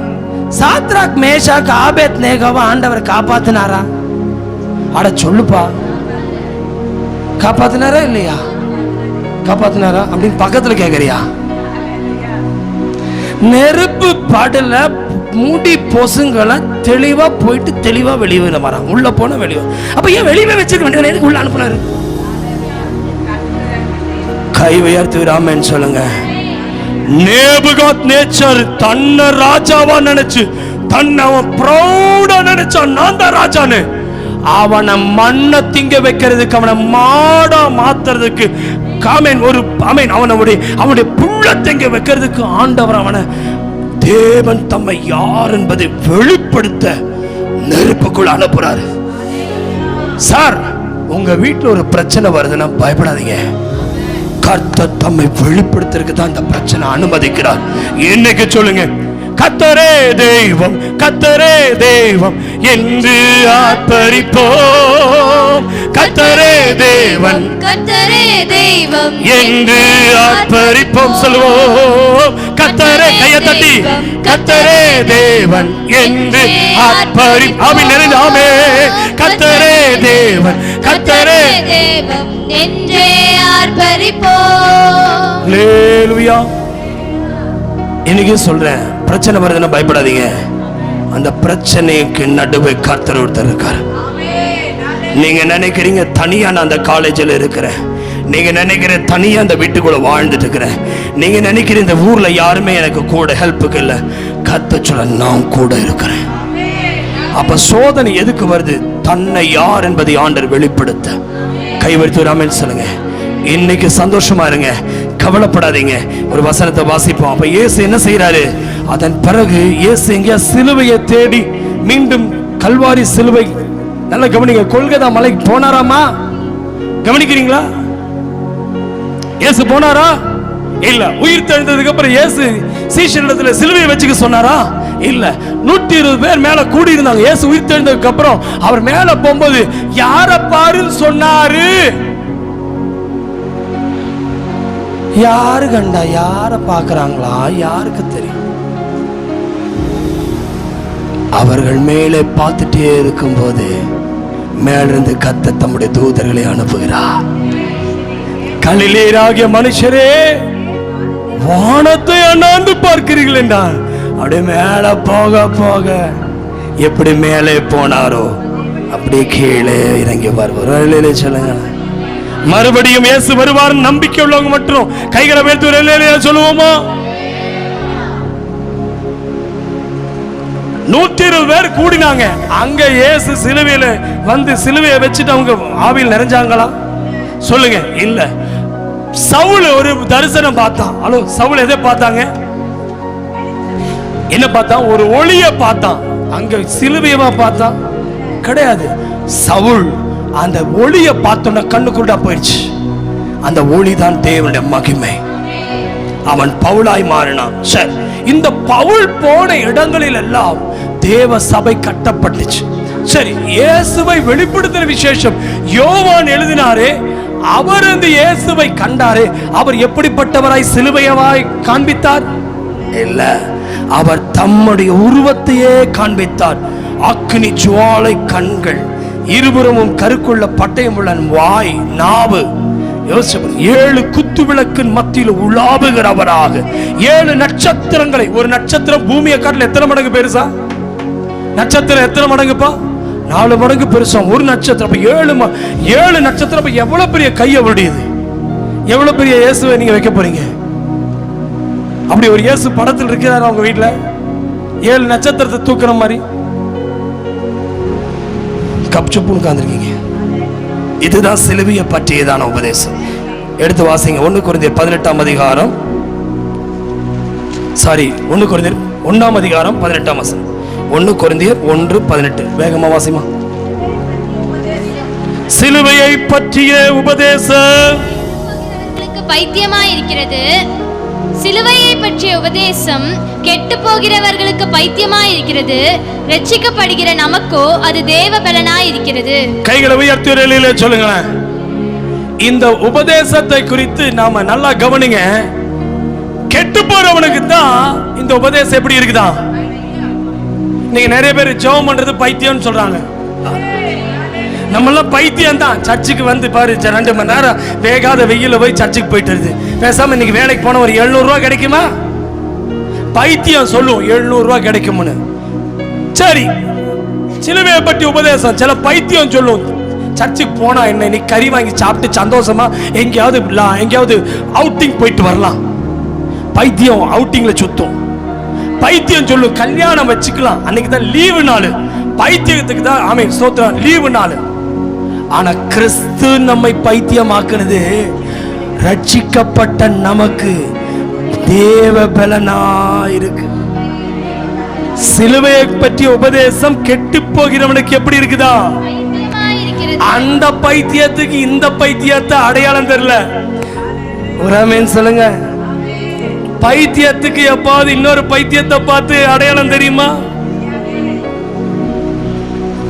சாத்ராக் மேஷாக் ஆபேத் நேகோவை ஆண்டவர் காப்பாத்தினாரா? அட சொல்லுப்பா, காப்பாத்தினாரா இல்லையா? காப்பாத்தினாரா அப்படின்னு பக்கத்துல கேக்குறியா? நெருப்பு படல மூடி பொசுங்களை தெளிவா போயிட்டு தெளிவா வெளியே வரான். உள்ள போன வெளியே. அப்ப ஏன் வெளியே வச்சிருக்க வேண்டிய உள்ள அனுப்புனாரு? கை உயர்த்தி ராமன் சொல்லுங்க. நேபுகாத்நேச்சர் தன்னை ராஜாவா நினைச்சு, தன்னை அவன் ப்ரௌடா நினைச்சான், நான் தான் ராஜான்னு. அவனை மண்ணை திங்க வைக்கிறதுக்கு, அவனை மாடா மாத்துறதுக்கு, அவனுடைய புள்ள திங்க வைக்கிறதுக்கு ஆண்டவர் அவனை, தேவன் தம்மை யார் என்பதை வெளிப்படுத்த நெருப்புக்குள் அனுப்புறாரு. சார், உங்க வீட்டுல ஒரு பிரச்சனை வருதுன்னா பயப்படாதீங்க. கர்த்தர் தம்மை வெளிப்படுத்துறதுக்கு தான் இந்த பிரச்சனை அனுமதிக்கிறார். இன்னைக்கு சொல்லுங்க, கர்த்தரே தெய்வம், கர்த்தரே தெய்வம் என்று ஆர்ப்பரிப்போம். கர்த்தரே தேவன், கர்த்தரே தெய்வம் என்று ஆர்ப்பரிப்போம். சொல்லுவோம், கர்த்தரே, கையை தட்டி, கர்த்தரே தேவன் என்று ஆர்ப்பரிப்போம். ஆமென், நிறைந்த ஆமென். கர்த்தரே தேவன், கர்த்தரே தெய்வம் என்றே ஆர்ப்பரிப்போம். ஹல்லேலூயா. இன்னைக்கு சொல்றேன், பிரச்சனை வருதுன்னா பயப்படாதீங்க. அந்த பிரச்சனைக்கு நடுவே கர்த்தர் ஒருத்தர் இருக்கார். நீங்க நினைக்கிறீங்க தனியா நான் அந்த காலேஜில் இருக்கிறேன், நீங்க நினைக்கிற தனியா அந்த வீட்டுக்குள்ள வாழ்ந்துட்டு இருக்கிறேன், நீங்க நினைக்கிற இந்த ஊர்ல யாருமே எனக்கு கூட ஹெல்ப்புக்கு இல்லை. கர்த்தர் சொல்ல, நான் கூட இருக்கிறேன். அப்ப சோதனை எதுக்கு வருது? தன்னை யார் என்பதை ஆண்டவர் வெளிப்படுத்த. கைவரித்து ராமன் சொல்லுங்க. இன்னைக்கு சந்தோஷமா இருங்க, கவலைப்படாதீங்க. ஒரு வசனத்தை வாசிப்போம். அப்ப இயேசு என்ன செய்யறாரு? அதன் பிறகு இயேசு எங்கேயா சிலுவையை தேடி மீண்டும் கல்வாரி சிலுவை, நல்ல கவனிங்க, கொல்கதா மலைக்கு போனாராமா? கவனிக்கிறீங்களா? இயேசு போனாரா? இல்ல. உயிர் தெழுந்ததுக்கு அப்புறம் இயேசு சீஷரிடத்துல சிலுவையை வச்சுக்க சொன்னாரா? இல்ல. 120 பேர் மேல கூடி இருந்தாங்க. இயேசு உயிர் தெழுந்ததுக்கு அப்புறம் அவர் மேல போகும்போது யார பாருன்னு சொன்னாரு? யாரு கண்டா? யார பாக்குறாங்களா? யாருக்கு தெரியும்? அவர்கள் மேலே பார்த்துட்டே இருக்கும்போது மேலிருந்து கர்த்தர் தம்முடைய தூதர்களை அனுப்புகிறார். கலிலேயராகிய மனுஷரே, வானத்தை அண்ணாந்து பார்க்கிறீர்கள் என்றார். அப்படியே மேல போக போக எப்படி மேலே போனாரோ அப்படியே கீழே இறங்கி வருவார். சொல்லுங்க, மறுபடியும் இயேசு வருவார். நம்பிக்கை உள்ளவங்க மட்டும் கைகளை வைத்து சொல்லுவோமா? 120 பேர் கூடினாங்க. அங்க இயேசு சிலுவையில வந்து சிலுவையை வச்சுட்டு அவங்க ஆவியில் நிறைஞ்சாங்களா? சொல்லுங்க, இல்ல. சவுல் ஒரு தரிசனம் பார்த்தான். ஹலோ, சவுல் எதை பார்த்தாங்க? என்ன பார்த்தான்? ஒரு ஒளியை பார்த்தான். அங்க சிலுவையவா பார்த்தான்? கிடையாது. சவுல் அந்த ஒளியை பார்த்தோன்னா கண்ணுக்குள்ளா போயிடுச்சு. அந்த ஒளி தான் தேவனுடைய மகிமை. அவன் பவுலாய் மாறினான். சரி, இந்த பவுல் போன இடங்களில் எல்லாம் தேவ சபை கட்டப்பட்டுச்சு. சரி, இயேசுவை வெளிப்படுத்துற விசேஷம் யோவான் எழுதினாரே, அவர் அந்த இயேசுவை கண்டாரே, அவர் எப்படிப்பட்டவராய் சிலுவையவாய் காண்பித்தார்? இல்ல, அவர் தம்முடைய உருவத்தையே காண்பித்தார். அக்கினி ஜுவாலை கண்கள், இருபுறமும் கருக்குள்ள பட்டயம் உள்ள வாய், நாவு. 7 குத்து விளக்கின் மத்தியில் உலாவுகிறவராக 7 நட்சத்திரங்களை, ஒரு நட்சத்திரம் பூமியை காட்டில் எத்தனை மடங்கு பெருசா? நட்சத்திரம் எத்தனை மடங்குப்பா? 4 மடங்கு பெருசா ஒரு நட்சத்திரம். 7 நட்சத்திரம். எவ்வளவு பெரிய கை அவருடையது! எவ்வளவு பெரிய இயேசுவை நீங்க வைக்க போறீங்க? அப்படி ஒரு இயேசு படத்தில் இருக்கிறார் அவங்க வீட்டுல, 7 நட்சத்திரத்தை தூக்குற மாதிரி. கப்சுப்புன்னு உட்கார்ந்திருக்கீங்க. இதுதான் சிலுவையை பற்றியதான உபதேசம். எடுத்து வாசிங்க. 1 கொரிந்தியர் 18ஆம் அதிகாரம், 1 கொரிந்தியர் 1ஆம் அதிகாரம் 18ஆம் வசனம். 1 கொரிந்தியர் 1:18. வேகமா வாசிமா. சிலுவையை பற்றிய உபதேசம் பைத்தியமாய் இருக்கிறது. சிலுவையை பற்றிய உபதேசம் கெட்டு போகிறவர்களுக்கு பைத்தியமாய் இருக்கிறது. ரட்சிக்கப்படுகிற நமக்கோ அது தேவ பலனாய் இருக்கிறது. கைகளை உயர்த்தி சொல்லுங்களேன். இந்த உபதேசத்தை குறித்து நாம நல்லா கவனிங்க. கெட்டு போறவனுக்கு தான் இந்த உபதேசம் எப்படி இருக்குதா? நீங்க நிறைய பேர் ஜெபம் பண்றது பைத்தியம்னு சொல்றாங்க. நம்மளாம் பைத்தியம் தான். சர்ச்சுக்கு வந்து பாரு 2 மணி நேரம் வேகாத வெயில போய் சர்ச்சுக்கு போயிட்டு வருது. பேசாம இன்னைக்கு வேலைக்கு போன ஒரு 700 ரூபாய் கிடைக்குமா? பைத்தியம் சொல்லும் 700 ரூபாய் கிடைக்கும்னு. சரி, சிலுவையை பற்றி உபதேசம் சில பைத்தியம் சொல்லும். சர்ச்சுக்கு போனா என்ன, இன்னைக்கு கறி வாங்கி சாப்பிட்டு சந்தோஷமா எங்கேயாவது அவுட்டிங் போயிட்டு வரலாம். பைத்தியம் அவுட்டிங்ல சுத்தும். பைத்தியம் சொல்லும் கல்யாணம் வச்சுக்கலாம், அன்னைக்கு தான் லீவு நாள். பைத்தியத்துக்கு தான் ஆமென் ஸ்தோத்திரம் லீவு நாள். ஆனா கிறிஸ்து நம்மை பைத்தியமாக்குனது ரட்சிக்கப்பட்ட நமக்கு தேவ பலனா இருக்கு. சிலுவையை பற்றிய உபதேசம் கெட்டு போகிறவனுக்கு எப்படி இருக்குதா? அந்த பைத்தியத்துக்கு இந்த பைத்தியத்தை அடையாளம் தெரியல. ஒரு ஆமென் சொல்லுங்க. பைத்தியத்துக்கு எப்பாவது இன்னொரு பைத்தியத்தை பார்த்து அடையாளம் தெரியுமா?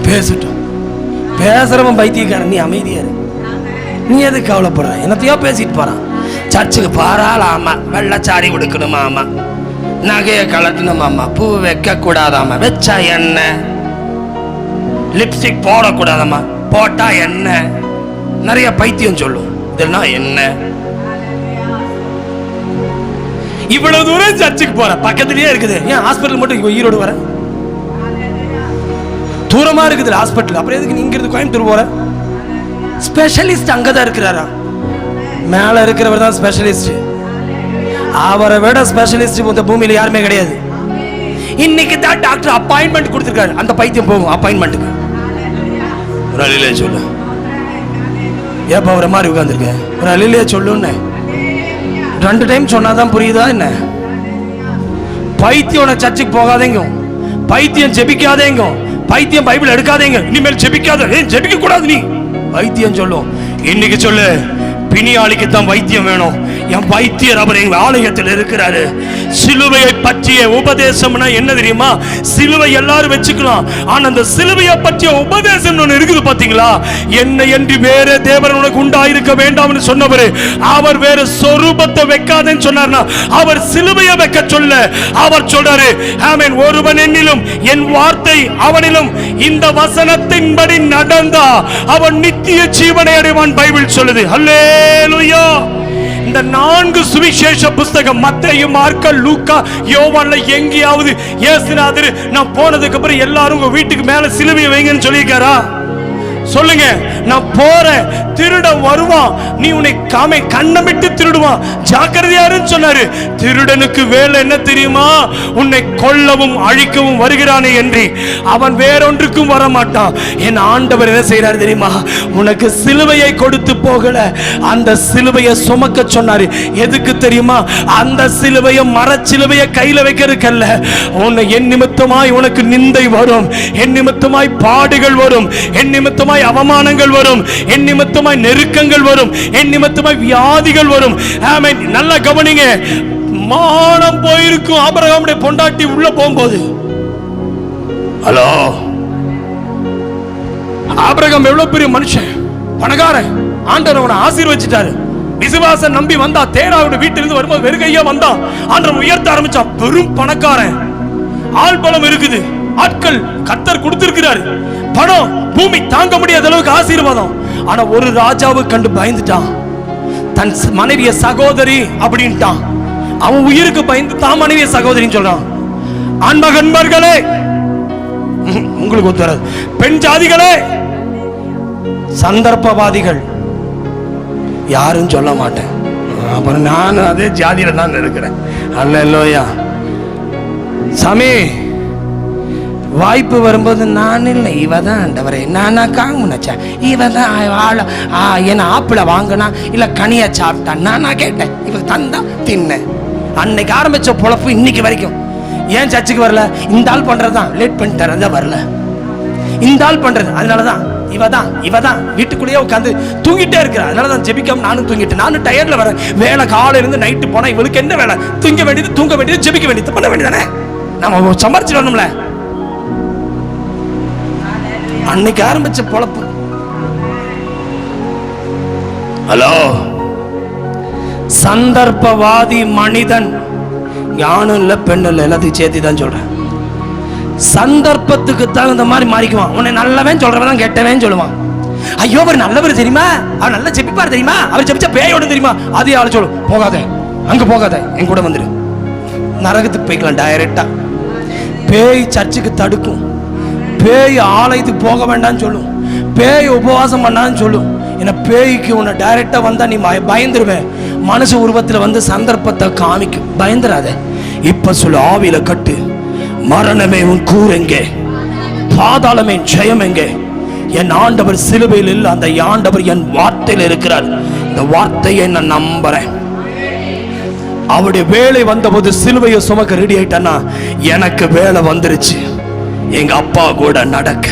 பேசட்டும், பேசுறவன் பைத்தியக்காரன். நீ அமைதியாரு, நீ எதுக்கு கவலைப்படுற? என்னத்தையோ பேசிட்டு போறான். சர்ச்சுக்கு பாராளாமா, வெள்ளச்சாரி உடுக்கணுமாமா, நகையை கலட்டணுமாமா, பூ வைக்க கூடாதாமா, வச்சா என்ன, லிப்ஸ்டிக் போடக்கூடாதாமா, போட்டா என்ன, நிறைய பைத்தியம் சொல்லும். இதெல்லாம் என்ன? இவ்வளவு தூரம் சர்ச்சுக்கு போற, பக்கத்திலேயே இருக்குது. ஏன் ஹாஸ்பிட்டல் மட்டும் ஈரோடு வர? தூரமா இருக்குது ஹாஸ்பிட்டல். அப்புறம் எதுக்கு நீங்க இருந்து கோயம்புத்தூர் போற? ஸ்பெஷலிஸ்ட் அங்கதான் இருக்கிறாரா? மேல இருக்கிறவர் தான் ஸ்பெஷலிஸ்ட். அவரை விட ஸ்பெஷலிஸ்ட் இந்த பூமியில யாருமே கிடையாது. இன்னைக்கு தான் டாக்டர் அப்பாயின்மெண்ட் கொடுத்திருக்காரு. அந்த பைத்தியம் போகும் அப்பாயின்மெண்ட்டுக்கு. ஒரு அழிலே சொல்லு. ஏப்பா அவரை மாதிரி உட்கார்ந்துருக்க? ஒரு அழிலே சொல்லுன்னு 2 டைம் சொன்னாதான் புரியுதா என்ன? பைத்தியம் சர்ச்சுக்கு போகாதேங்க, பைத்தியம் ஜெபிக்காதேங்க, பைத்தியம் பைபிள் எடுக்காதேங்க, இனிமேல் ஜெபிக்காத. ஏன் ஜெபிக்க கூடாது? நீ பைத்தியம் சொல்லும். இன்னைக்கு சொல்லு, பிணியாளிக்கு தான் வைத்தியம் வேணும். என் வைத்தியர் அவர் எங்க ஆலயத்தில் இருக்கிறாரு. சிலுவையை பற்றிய உபதேசம்னா என்ன தெரியுமா? சிலுவை எல்லாரும் வச்சுக்கலாம், ஆனா அந்த சிலுவையை பற்றிய உபதேசம் ஒன்று இருக்குது பாத்தீங்களா? என்ன என்று வேற தேவன் உனக்கு உண்டாயிருக்க வேண்டாம்னு சொன்னவரு, அவர் வேற சொரூபத்தை வைக்காதேன்னு சொன்னார்னா, அவர் சிலுவையை வைக்க சொல்ல. அவர் சொல்றாரு, ஆமென், ஒருவன் என்னிலும் என் வார்த்தை அவனிலும் இந்த வசனத்தின்படி நடந்தா அவன் நித்திய ஜீவனை அடைவான் பைபிள் சொல்லுது. அல்லேலூயா. இந்த 4 சுவிசேஷ புஸ்தகம் மத்தேயு, மார்க்கு, லூக்கா, யோவான்ல எங்கேயாவது இயேசுநாதர் நான் போனதுக்கு அப்புறம் எல்லாரும் உங்க வீட்டுக்கு மேல சிலுவையை வைங்கன்னு சொல்லியிருக்காரா? சொல்லுங்க. நான் போறேன், திருடன் வருவான், நீ உன்னை கண்ணமிட்டு திருடுவான், ஜாக்கிரதையாருன்னு சொன்னாரு. திருடனுக்கு வேலை என்ன தெரியுமா? உன்னை கொல்லவும் அழிக்கவும் வருகிறானே என்று. அவன் வேறொன்றுக்கும் வர மாட்டான். என் ஆண்டவர் என்ன செய்யறாரு தெரியுமா? உனக்கு சிலுவையை கொடுத்து போகல, அந்த சிலுவையை சுமக்க சொன்னாரு. எதுக்கு தெரியுமா? அந்த சிலுவையை மரச்சிலுவையை கையில வைக்கிறதுக்கல்ல. உன்னை என் நிமித்தமாய் உனக்கு நிந்தை வரும், என் நிமித்தமாய் பாடுகள் வரும், என் நிமித்தமாய் அவமானங்கள் வரும், என் நிமித்தமாய் நெருக்கங்கள் வரும், என் நிமித்தமாய் வியாதிகள் வரும். ஆமென். நல்லா கவனிங்க. மானம் போயிருக்கும் ஆபிரகாமுடைய பொண்டாட்டி உள்ள போகும்போது. ஹலோ, ஆபிரகாம் எவ்வளவு பெரிய மனுஷன், பணக்காரன். ஆண்டவர் அவனை ஆசீர்வதிச்சிட்டாரு. விசுவாசம் நம்பி வந்தா, தேராவோட வீட்டிலிருந்து வரும்போது வெறுகையா வந்தா, ஆண்டவர் உயர்த்த ஆரம்பிச்சான். பெரும் பணக்காரன், ஆள் பலம் இருக்குது, ஆட்கள் கர்த்தர் கொடுத்திருக்கிறார், பணம், பூமி தாங்க முடியாத அளவுக்கு ஆசீர்வாதம். ஆனா ஒரு ராஜாவை கண்டு பயந்துட்டான். தன் மனைவிய சகோதரி அப்படின்ட்டான். அவன் உயிருக்கு பயந்து தான் மனைவிய சகோதரின்னு சொல்றான். ஆண்மகன்மார்களே, உங்களுக்கு ஒத்துறாது. பெண் ஜாதிகளே, சந்தர்ப்பவாதிகள், யாரும் சொல்ல மாட்டேன். அப்புறம் நான் அதே ஜாதியில தான் இருக்கிறேன். அல்லேலூயா. சாமி, வாய்ப்பு வரும்போது நான் இல்லை, இவ தான் ஆண்டவரே, நான் காங்குனச்சேன், இவ தான் என்ன ஆப்பிள வாங்கினா இல்லை கனியா சாப்பிட்டான், நான் கேட்டேன், இவ தந்தா தின்னேன். அன்னைக்கு ஆரம்பிச்ச பொழப்பு இன்னைக்கு வரைக்கும். ஏன் சர்ச்சுக்கு வரல? இந்த ஆள் பண்றதுதான், லேட் பண்ணிட்டார், வரல. இந்த ஆள் பண்றது, அதனாலதான் இவதான் வீட்டுக்குள்ளேயே உட்காந்து தூங்கிட்டே இருக்கிற. அதனாலதான் ஜெபிக்காம நானும் தூங்கிட்டேன். நானும் டயர்ட்ல வரேன். வேலை காலையில இருந்து நைட்டு போனா இவளுக்கு என்ன வேலை? தூங்க வேண்டியது ஜெபிக்க வேண்டியது பண்ண வேண்டியதானே? நம்ம சம்பாரிச்சு வரணும்ல. அன்னைக்கு ஆரம்பிச்ச பொழப்பு. ஹலோ, சந்தர்ப்பவாதி மனிதன், யானும் இல்ல பெண் இல்ல, எல்லாத்தையும் சேர்த்து தான் சொல்றேன். சந்தர்ப்பத்துக்கு தகுந்த மாதிரி மாறிக்குவான். உன்னை நல்லவன் சொல்றவன் கெட்டவன் சொல்லுவான். ஐயோ அவர் நல்லவர் தெரியுமா, அவர் நல்லா செப்பிப்பார் தெரியுமா, அவர் செப்பிச்சா பேயோட தெரியுமா, அதே ஆளு சொல்லும் போகாத, அங்க போகாத, என் கூட வந்துரு, நரகத்துக்கு போய்க்கலாம் டைரக்டா. பேய் சர்ச்சுக்கு தடுக்கும், பேய் ஆலயத்துக்கு போக வேண்டாம்னு சொல்லும், பேய் உபவாசம் பண்ணான்னு சொல்லும். ஏன்னா பேய்க்கு உன்னை டைரக்டா வந்தா நீ பயந்துருவேன். மனுஷ உருவத்தில் வந்து சந்தர்ப்பத்தை காமிக்கும். பயந்துராத. இப்ப சொல்லு, ஆவியில கட்டு, மரணமே உன் கூரெங்கே, பாதாளமே ஜெயம் எங்கே? என் ஆண்டவர் சிலுவையில் இல்லை, அந்த ஆண்டவர் என் வார்த்தையில் இருக்கிறார். இந்த வார்த்தையை நான் நம்புறேன். அவருடைய வேலை வந்தபோது சிலுவையை சுமக்க ரெடி ஆயிட்டானா, எனக்கு வேலை வந்துருச்சு, எங்க அப்பா கூட நடக்க.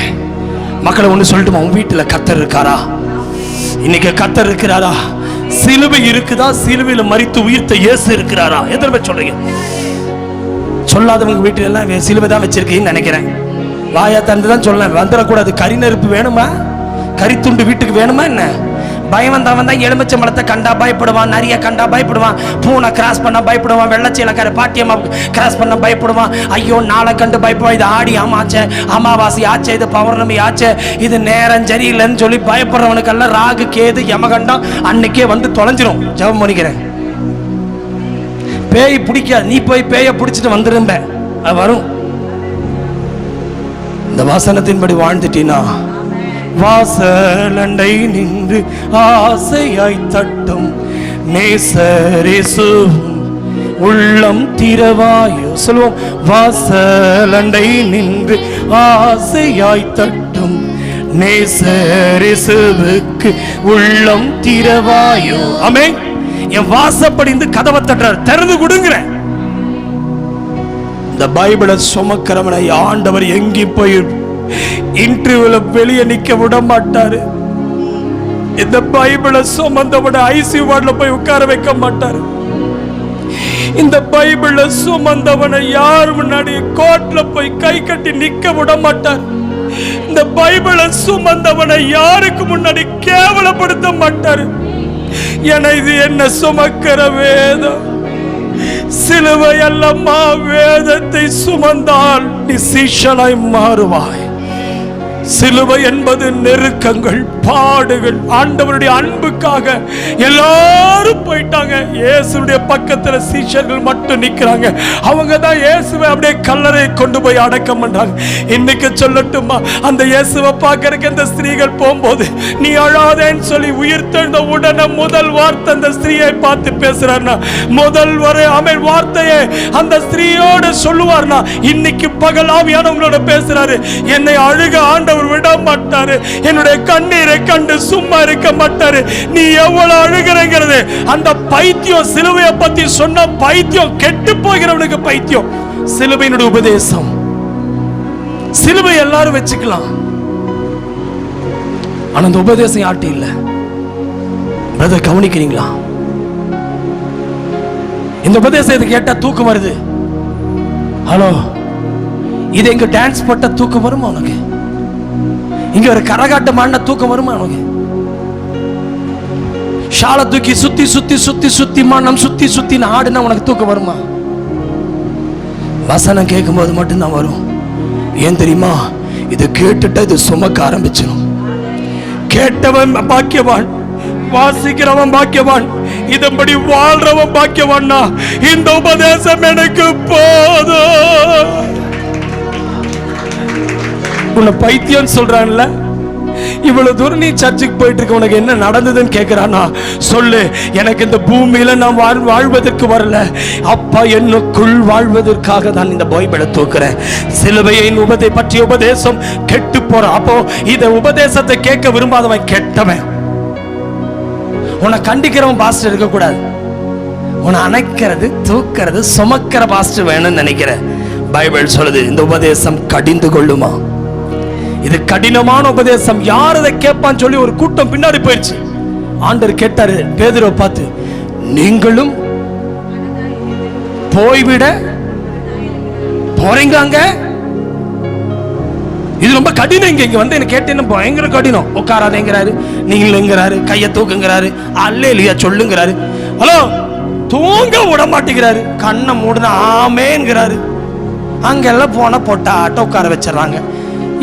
மக்களை ஒண்ணு சொல்லட்டுமா, உன் வீட்டுல கர்த்தர் இருக்காரா? இன்னைக்கு கர்த்தர் இருக்கிறாரா? சிலுவை இருக்குதா? சிலுவையில மரித்து உயிர்த்த இயேசு இருக்கிறாரா? எத்தனை பேர் சொல்றீங்க? சொல்லாதவங்க வீட்டுல எல்லாம் சிலுவை தான் வச்சிருக்கீங்கன்னு நினைக்கிறேன். வாயா தந்து தான் சொல்ல, வந்துடக்கூடாது. கறி நெருப்பு வேணுமா? கறித்துண்டு வீட்டுக்கு வேணுமா என்ன? பயம் வந்தவன் தான் எலுமிச்சம்பழத்தை கண்டா பயப்படுவான், நிறைய கண்டா பயப்படுவான், பூனை கிராஸ் பண்ண பயப்படுவான், வெள்ளச்சீலக்கார பாட்டியம்மா கிராஸ் பண்ண பயப்படுவான். ஐயோ நாளை கண்டு பயப்படுவான். இது ஆடி ஆமாச்சே, அமாவாசை ஆச்சே, இது பௌர்ணமி ஆச்சே, இது நேரம் சரியில்லைன்னு சொல்லி பயப்படுறவனுக்கெல்லாம் ராகு கேது யமகண்டம் அன்னைக்கே வந்து தொலைஞ்சிரும். ஜெபம் பண்ணிக்கிறேன். பேய் பிடிக்காது, நீ போய் பேயை பிடிச்சிட்டு வந்துரும்ப, அது வரும். இந்த வாசனத்தின்படி வாழ்ந்துட்டீனா, வாசலண்டை நின்று ஆசையாய் தட்டும் நேசரேசு உள்ளம் திறவாயோ. சொல்லுவோம், வாசலண்டை நின்று ஆசையாய் தட்டும் நேசரேசுவுக்கு உள்ளம் திறவாயோ. ஆமென். என் வாசப்படிந்து கதவை தட்டுறார், திறந்து கொடுங்கிற. இந்த பைபிளை சுமக்கிறவனை ஆண்டவர் எங்கி போய் இன்டர்வியூல வெளியே நிக்க விட மாட்டாரு. இந்த பைபிளை சுமந்தவனை ஐசியூ வார்டுல போய் உட்கார வைக்க மாட்டாரு. இந்த பைபிளை சுமந்தவனை யார் முன்னாடி கோர்ட்ல போய் கை கட்டி நிக்க விட மாட்டார். இந்த பைபிளை சுமந்தவனை யாருக்கு முன்னாடி கேவலப்படுத்த மாட்டாரு. என இது என்ன சுமக்கிற வேதம், சிலுவை அல்லம்மா. வேதத்தை சுமந்தால் நீ சீஷனாய் மாறுவாய். சிலுவை என்பது நெருக்கங்கள், பாடுகள். ஆண்டவருடைய அன்புக்காக எல்லாரும் போயிட்டாங்க. இயேசுடைய பக்கத்துல சீஷர்கள் மட்டும் நிக்கிறாங்க. அவங்க தான் இயேசுவை அப்படியே கல்லறை கொண்டு போய் அடக்கம் பண்றாங்க. இன்னைக்கு சொல்லட்டுமா, அந்த இயேசுவை பார்க்கறதுக்கு அந்த ஸ்திரீகள் போகும்போது நீ அழாதேன்னு சொல்லி உயிர்த்தெழுந்த உடனே முதல் வார்த்தை அந்த ஸ்திரீயை பார்த்து பேசுறாருன்னா, முதல் வரை ஆமென் வார்த்தையை அந்த ஸ்திரீயோடு சொல்லுவார்னா, இன்னைக்கு பகல் ஆவியானவங்களோட பேசுறாரு. என்னை அழுக ஆண்டவர் விட மாட்டாரு, என்னுடைய கண்ணீரை கண்டு சும்மா இருக்க மாட்டாரு. நீ எவ்வளவு அழுகிறங்கிறது அந்த பைத்தியம், சிலுவையை பத்தி சொன்ன பைத்தியம், கெட்டு போகிறவனுக்கு பைத்தியம். சிலுவையினுடைய உபதேசம், சிலுவை எல்லாரும் வச்சுக்கலாம், ஆனா அந்த உபதேசம் யார்ட்டி இல்ல. பிரதர் கவனிக்கிறீங்களா? இந்த உபதேசத்தை கேட்டா தூக்கம் வருது. ஹலோ, இது எங்க டான்ஸ் போட்ட தூக்கம் வருமா உனக்கு? இங்க ஒரு கரகாட்டம் ஆடின தூக்கம் வருமா உனக்கு? ஷாலை தூக்கி சுத்தி சுத்தி சுத்தி சுத்தி மனம் சுத்தி சுத்தி ஆடுனா உனக்கு தூக்கம் வருமா? வசனம் கேட்கும் போது மட்டும்தான் வரும். ஏன் தெரியுமா? இதை கேட்டுட்டு இது சுமக்க ஆரம்பிச்சிடும். கேட்டவன் பாக்கியவான், வாசிக்கிறவன் பாக்கியவான், இதன்படி வாழ்றவன் பாக்கியவான்னா. இந்த உபதேசம் எனக்கு போதும். உன்னை பைத்தியம் சொல்றான்ல, இவ்வளவு தூரம் நீ சர்ச்சுக்கு போயிட்டு இருக்க, உனக்கு என்ன நடந்ததுன்னு கேட்கிறானா? சொல்லு, எனக்கு இந்த பூமியில நான் வாழ்வதற்கு வரல, அப்பா என்னுக்குள் வாழ்வதற்காக நான் இந்த பைபிளை தூக்குறேன். சிலுவையின் பற்றிய உபதேசம் கெட்டு போற. அப்போ இந்த உபதேசத்தை கேட்க விரும்பாதவன் கெட்டவன். உன்னை கண்டிக்கிறவன் பாஸ்டர் இருக்கக்கூடாது. உன்னை அணைக்கிறது, தூக்கிறது, சுமக்கிற பாஸ்டர் வேணும்னு நினைக்கிற. பைபிள் சொல்லுது, இந்த உபதேசம் கடிந்து கொள்ளுமா. இது கடினமான உபதேசம், யார் அதை கேட்பான்னு சொல்லி ஒரு கூட்டம் பின்னாடி போயிடுச்சு. ஆண்டவர் கேட்டாரு பேதுருவை பார்த்து, நீங்களும் போய்விட போறீங்க? இது ரொம்ப கடினம். இங்க வந்து என்ன கேட்டேன்னு பயங்கர கடினம். உட்காராதேங்கிறாரு, நீங்களுங்கிறாரு, கையை தூக்குங்கிறாரு, அல்லேலூயா சொல்லுங்கிறாரு. ஹலோ, தூங்க விட மாட்டேங்கிறாரு. கண்ணை மூடுனா ஆமேங்கிறாரு. அங்கெல்லாம் போனால் பொட்டாட்ட உட்கார வச்சிடறாங்க.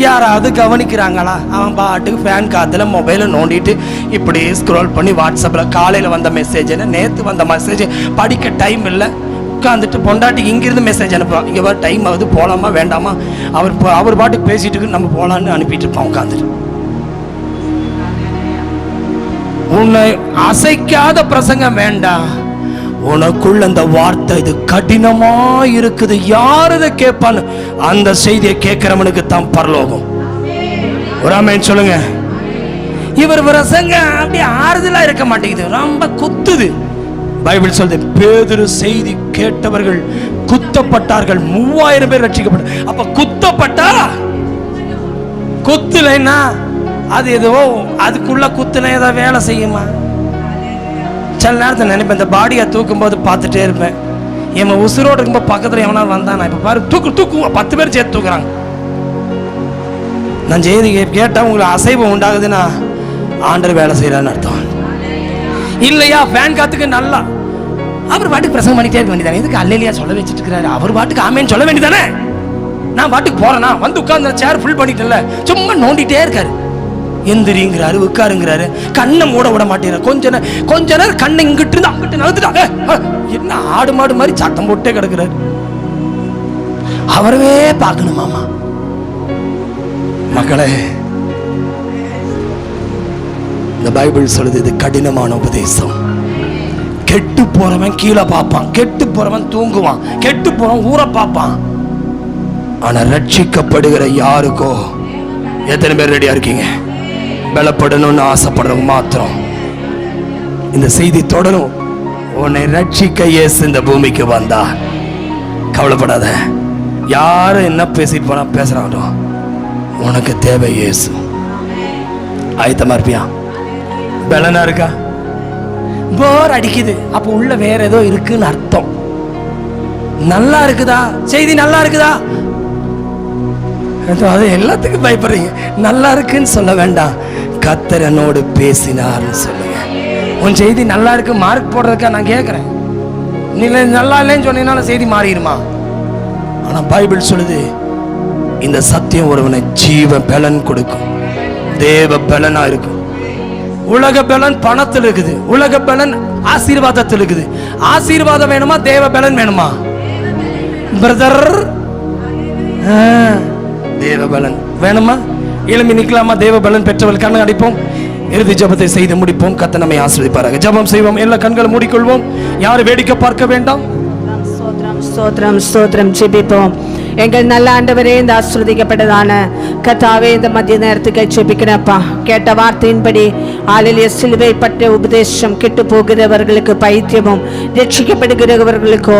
யாராவது கவனிக்கிறாங்களா? அவன் பாட்டுக்கு ஃபேன் காற்றுல மொபைலை நோண்டிட்டு இப்படி ஸ்க்ரோல் பண்ணி வாட்ஸ்அப்பில் காலையில் வந்த மெசேஜ் என்ன, நேற்று வந்த மெசேஜ் படிக்க டைம் இல்லை, உட்காந்துட்டு பொண்டாட்டிக்கு இங்கிருந்து மெசேஜ் அனுப்புவான். இங்கே பாரு டைம் ஆகுது, போகலாமா வேண்டாமா, அவர் பாட்டுக்கு பேசிட்டு நம்ம போகலான்னு அனுப்பிட்டு இருப்பான் உட்காந்துட்டு. உன்னை அசைக்காத பிரசங்கம் வேண்டாம், உனக்குள்ள அந்த வார்த்தை இது கடினமா இருக்குது, யார் இதை கேட்பான்னு அந்த செய்தியை கேட்கிறவனுக்கு தான் பரலோகம். ஒரு ஆமென் சொல்லுங்க. இவர் பிரசங்கம் அப்படி ஆறுதலா இருக்க மாட்டேங்குது, ரொம்ப குத்துது. பைபிள் சொல்லுது, பேதுரு செய்தி கேட்டவர்கள் குத்தப்பட்டார்கள், 3000 பேர் ரட்சிக்கப்பட்டார். அப்ப குத்தப்பட்டா, குத்துலைன்னா அது ஏதோ அதுக்குள்ள குத்துனா ஏதோ வேலை செய்யுமா? சில நேரத்தில் நினைப்பேன், இந்த பாடியை தூக்கும் போது பார்த்துட்டே இருப்பேன், என் உசுரோடு இருக்கும்போது பக்கத்தில் எவனாலும் வந்தானா, இப்போ பாரு தூக்குவோம், 10 பேர் சேர்த்து தூக்குறாங்க. நான் செய்தி கேட்டால் உங்களுக்கு அசைவம் உண்டாகுதுன்னா ஆண்டர் வேலை செய்யறான்னு அர்த்தம். இல்லையா ஃபேன் காத்துக்கு நல்லா அவர் பாட்டுக்கு பிரசங்கம் பண்ணிட்டே இருக்க வேண்டியதானே, இதுக்கு அல்லையா சொல்ல வச்சுட்டு இருக்கிறாரு, அவர் பாட்டுக்கு ஆமேன்னு சொல்ல வேண்டியதானே. நான் பாட்டுக்கு போறேன்னா வந்து உட்கார்ந்து சேர் ஃபுல் பண்ணிட்டேன்ல, சும்மா நோண்டிட்டே இருக்காரு. எந்திரிங்கிறாரு, உட்காருங்கிறாரு, கண்ணை மூட விட மாட்டேங்கிறார். கொஞ்ச நேரம் கண்ணை இங்கிட்டு இருந்து அங்கிட்டு நகர்த்துட்டாங்க. என்ன ஆடு மாடு மாதிரி சத்தம் போட்டே கிடக்குறாரு. அவரவே பார்க்கணுமாமா? மக்களே, இந்த பைபிள் சொல்லுது, இது கடினமான உபதேசம். கெட்டு போறவன் கீழே பார்ப்பான், கெட்டு போறவன் தூங்குவான், கெட்டு போறவன் ஊரை பார்ப்பான். ஆனா ரட்சிக்கப்படுகிற யாருக்கோ, எத்தனை பேர் ரெடியா இருக்கீங்க? பலப்படணும்னு ஆசைப்படுறவங்க மாத்திரம் இந்த செய்தி தொடரும். உன்னை ரட்சிக்க இயேசு இந்த பூமிக்கு வந்தா, கவலைப்படாத. யாரும் என்ன பேசிட்டு போனா பேசுறாங்க, உனக்கு தேவை இயேசு. ஆயத்தமா இருப்பியா? பலனா இருக்கா? போர் அடிக்குது, அப்ப உள்ள வேற ஏதோ இருக்குன்னு அர்த்தம். நல்லா இருக்குதா செய்தி? நல்லா இருக்குதா? அது எல்லாத்துக்கும் பயப்படுறீங்க. நல்லா இருக்குன்னு சொல்ல வேண்டாம், கர்த்தர் என்னோடு பேசினார்னு சொல்லுங்க. உன் செய்தி நல்லா இருக்கு மார்க் போடுறதுக்கா நான் கேட்கிறேன். நீ நல்லா இல்லைன்னு சொன்னீங்கனால செய்தி மாறிடுமா? ஆனா பைபிள் சொல்லுது, இந்த சத்தியம் ஒருவனை ஜீவ பலன் கொடுக்கும், தேவ பலனா இருக்கும். உலக பலன் பணத்தில் இருக்குது, உலக பலன் ஆசீர்வாதத்தில் இருக்குது. ஆசீர்வாதம் வேணுமா தேவ பலன் வேணுமா பிரதர்? தேவ பலன் வேணுமா? எழும்பி நிற்கலாமா? தேவ பலன் பெற்றவள் கண்ணை அடிப்போம், இறுதி ஜபத்தை செய்து முடிப்போம். கர்த்தர் நம்மை ஆசீர்வதிப்பாராக. ஜபம் செய்வோம், எல்லா கண்களை மூடிக்கொள்வோம், யாரும் வேடிக்கை பார்க்க வேண்டாம். ஸ்தோத்திரம் ஸ்தோத்திரம் ஸ்தோத்திரம் ஜெபிப்போம். எங்கள் நல்ல ஆண்டவரே, இந்த ஆசீர்வதிக்கப்பட்டதான கர்த்தாவே, இந்த மத்திய நேரத்துக்கு ஜெபிக்கிறப்பா. கேட்ட வார்த்தையின்படி ஆளிலே சிலுவை பற்றிய உபதேசம் கெட்டு போகிறவர்களுக்கு பைத்தியமும், ரட்சிக்கப்படுகிறவர்களுக்கோ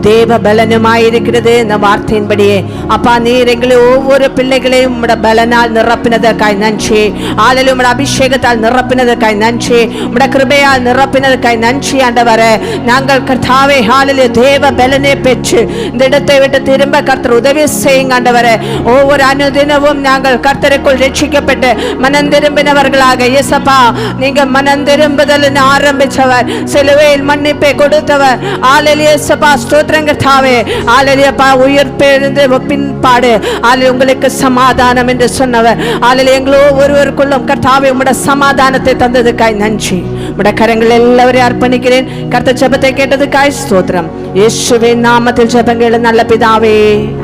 தேவ பலனுமாயிருக்கிறது. இந்த வார்த்தையின்படியே அப்பா, நீர் எங்களை ஒவ்வொரு பிள்ளைகளையும் உம்முடைய பலனால் நிரப்பினதற்காய் நன்றி. ஆளில் உம்முடைய அபிஷேகத்தால் நிரப்பினதற்காய் நன்றி. உம்முடைய கிருபையால் நிரப்பினதற்காய் நன்றி ஆண்டவரே. நாங்கள் கர்த்தாவே ஆளிலே தேவ பலனை பெற்று இந்த இடத்தை விட்டு திரும்ப கர்த்தர் உதவி செய்யுங்க ஆண்டவரே. ஒவ்வொரு அனுதினமும் நாங்கள் கர்த்தருக்குள் ரட்சிக்கப்பட்டு மனம் திரும்பினவர்களாக, இயேசப்பா நீங்க மனம் திரும்புதல் ஆரம்பிச்சவர், சிலுவையில் மன்னிப்பை கொடுத்தவர். ஹல்லேலூயா இயேசப்பா, ஸ்தோத்திரம் கர்த்தாவே. ஹல்லேலூயா, உயிர்த்தெழுந்த பின்பாடு ஹல்லேலூயா உங்களுக்கு சமாதானம் என்று சொன்னவர். ஹல்லேலூயா, எங்களோ ஒருவருக்குள்ளும் கர்த்தாவே உம்முடைய சமாதானத்தை தந்ததுக்காய் நன்றி. உம்முடைய கரங்கள் எல்லாவரையும் அர்ப்பணிக்கிறேன். கர்த்தர் ஜெபத்தை கேட்டதுக்காய் ஸ்தோத்திரம். இயேசுவின் நாமத்தில் ஜெபங்கள் நல்ல பிதாவே,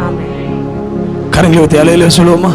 ஆமென். கரங்களை ஊத்தி அல்லேலூயா சொல்லுவோமா?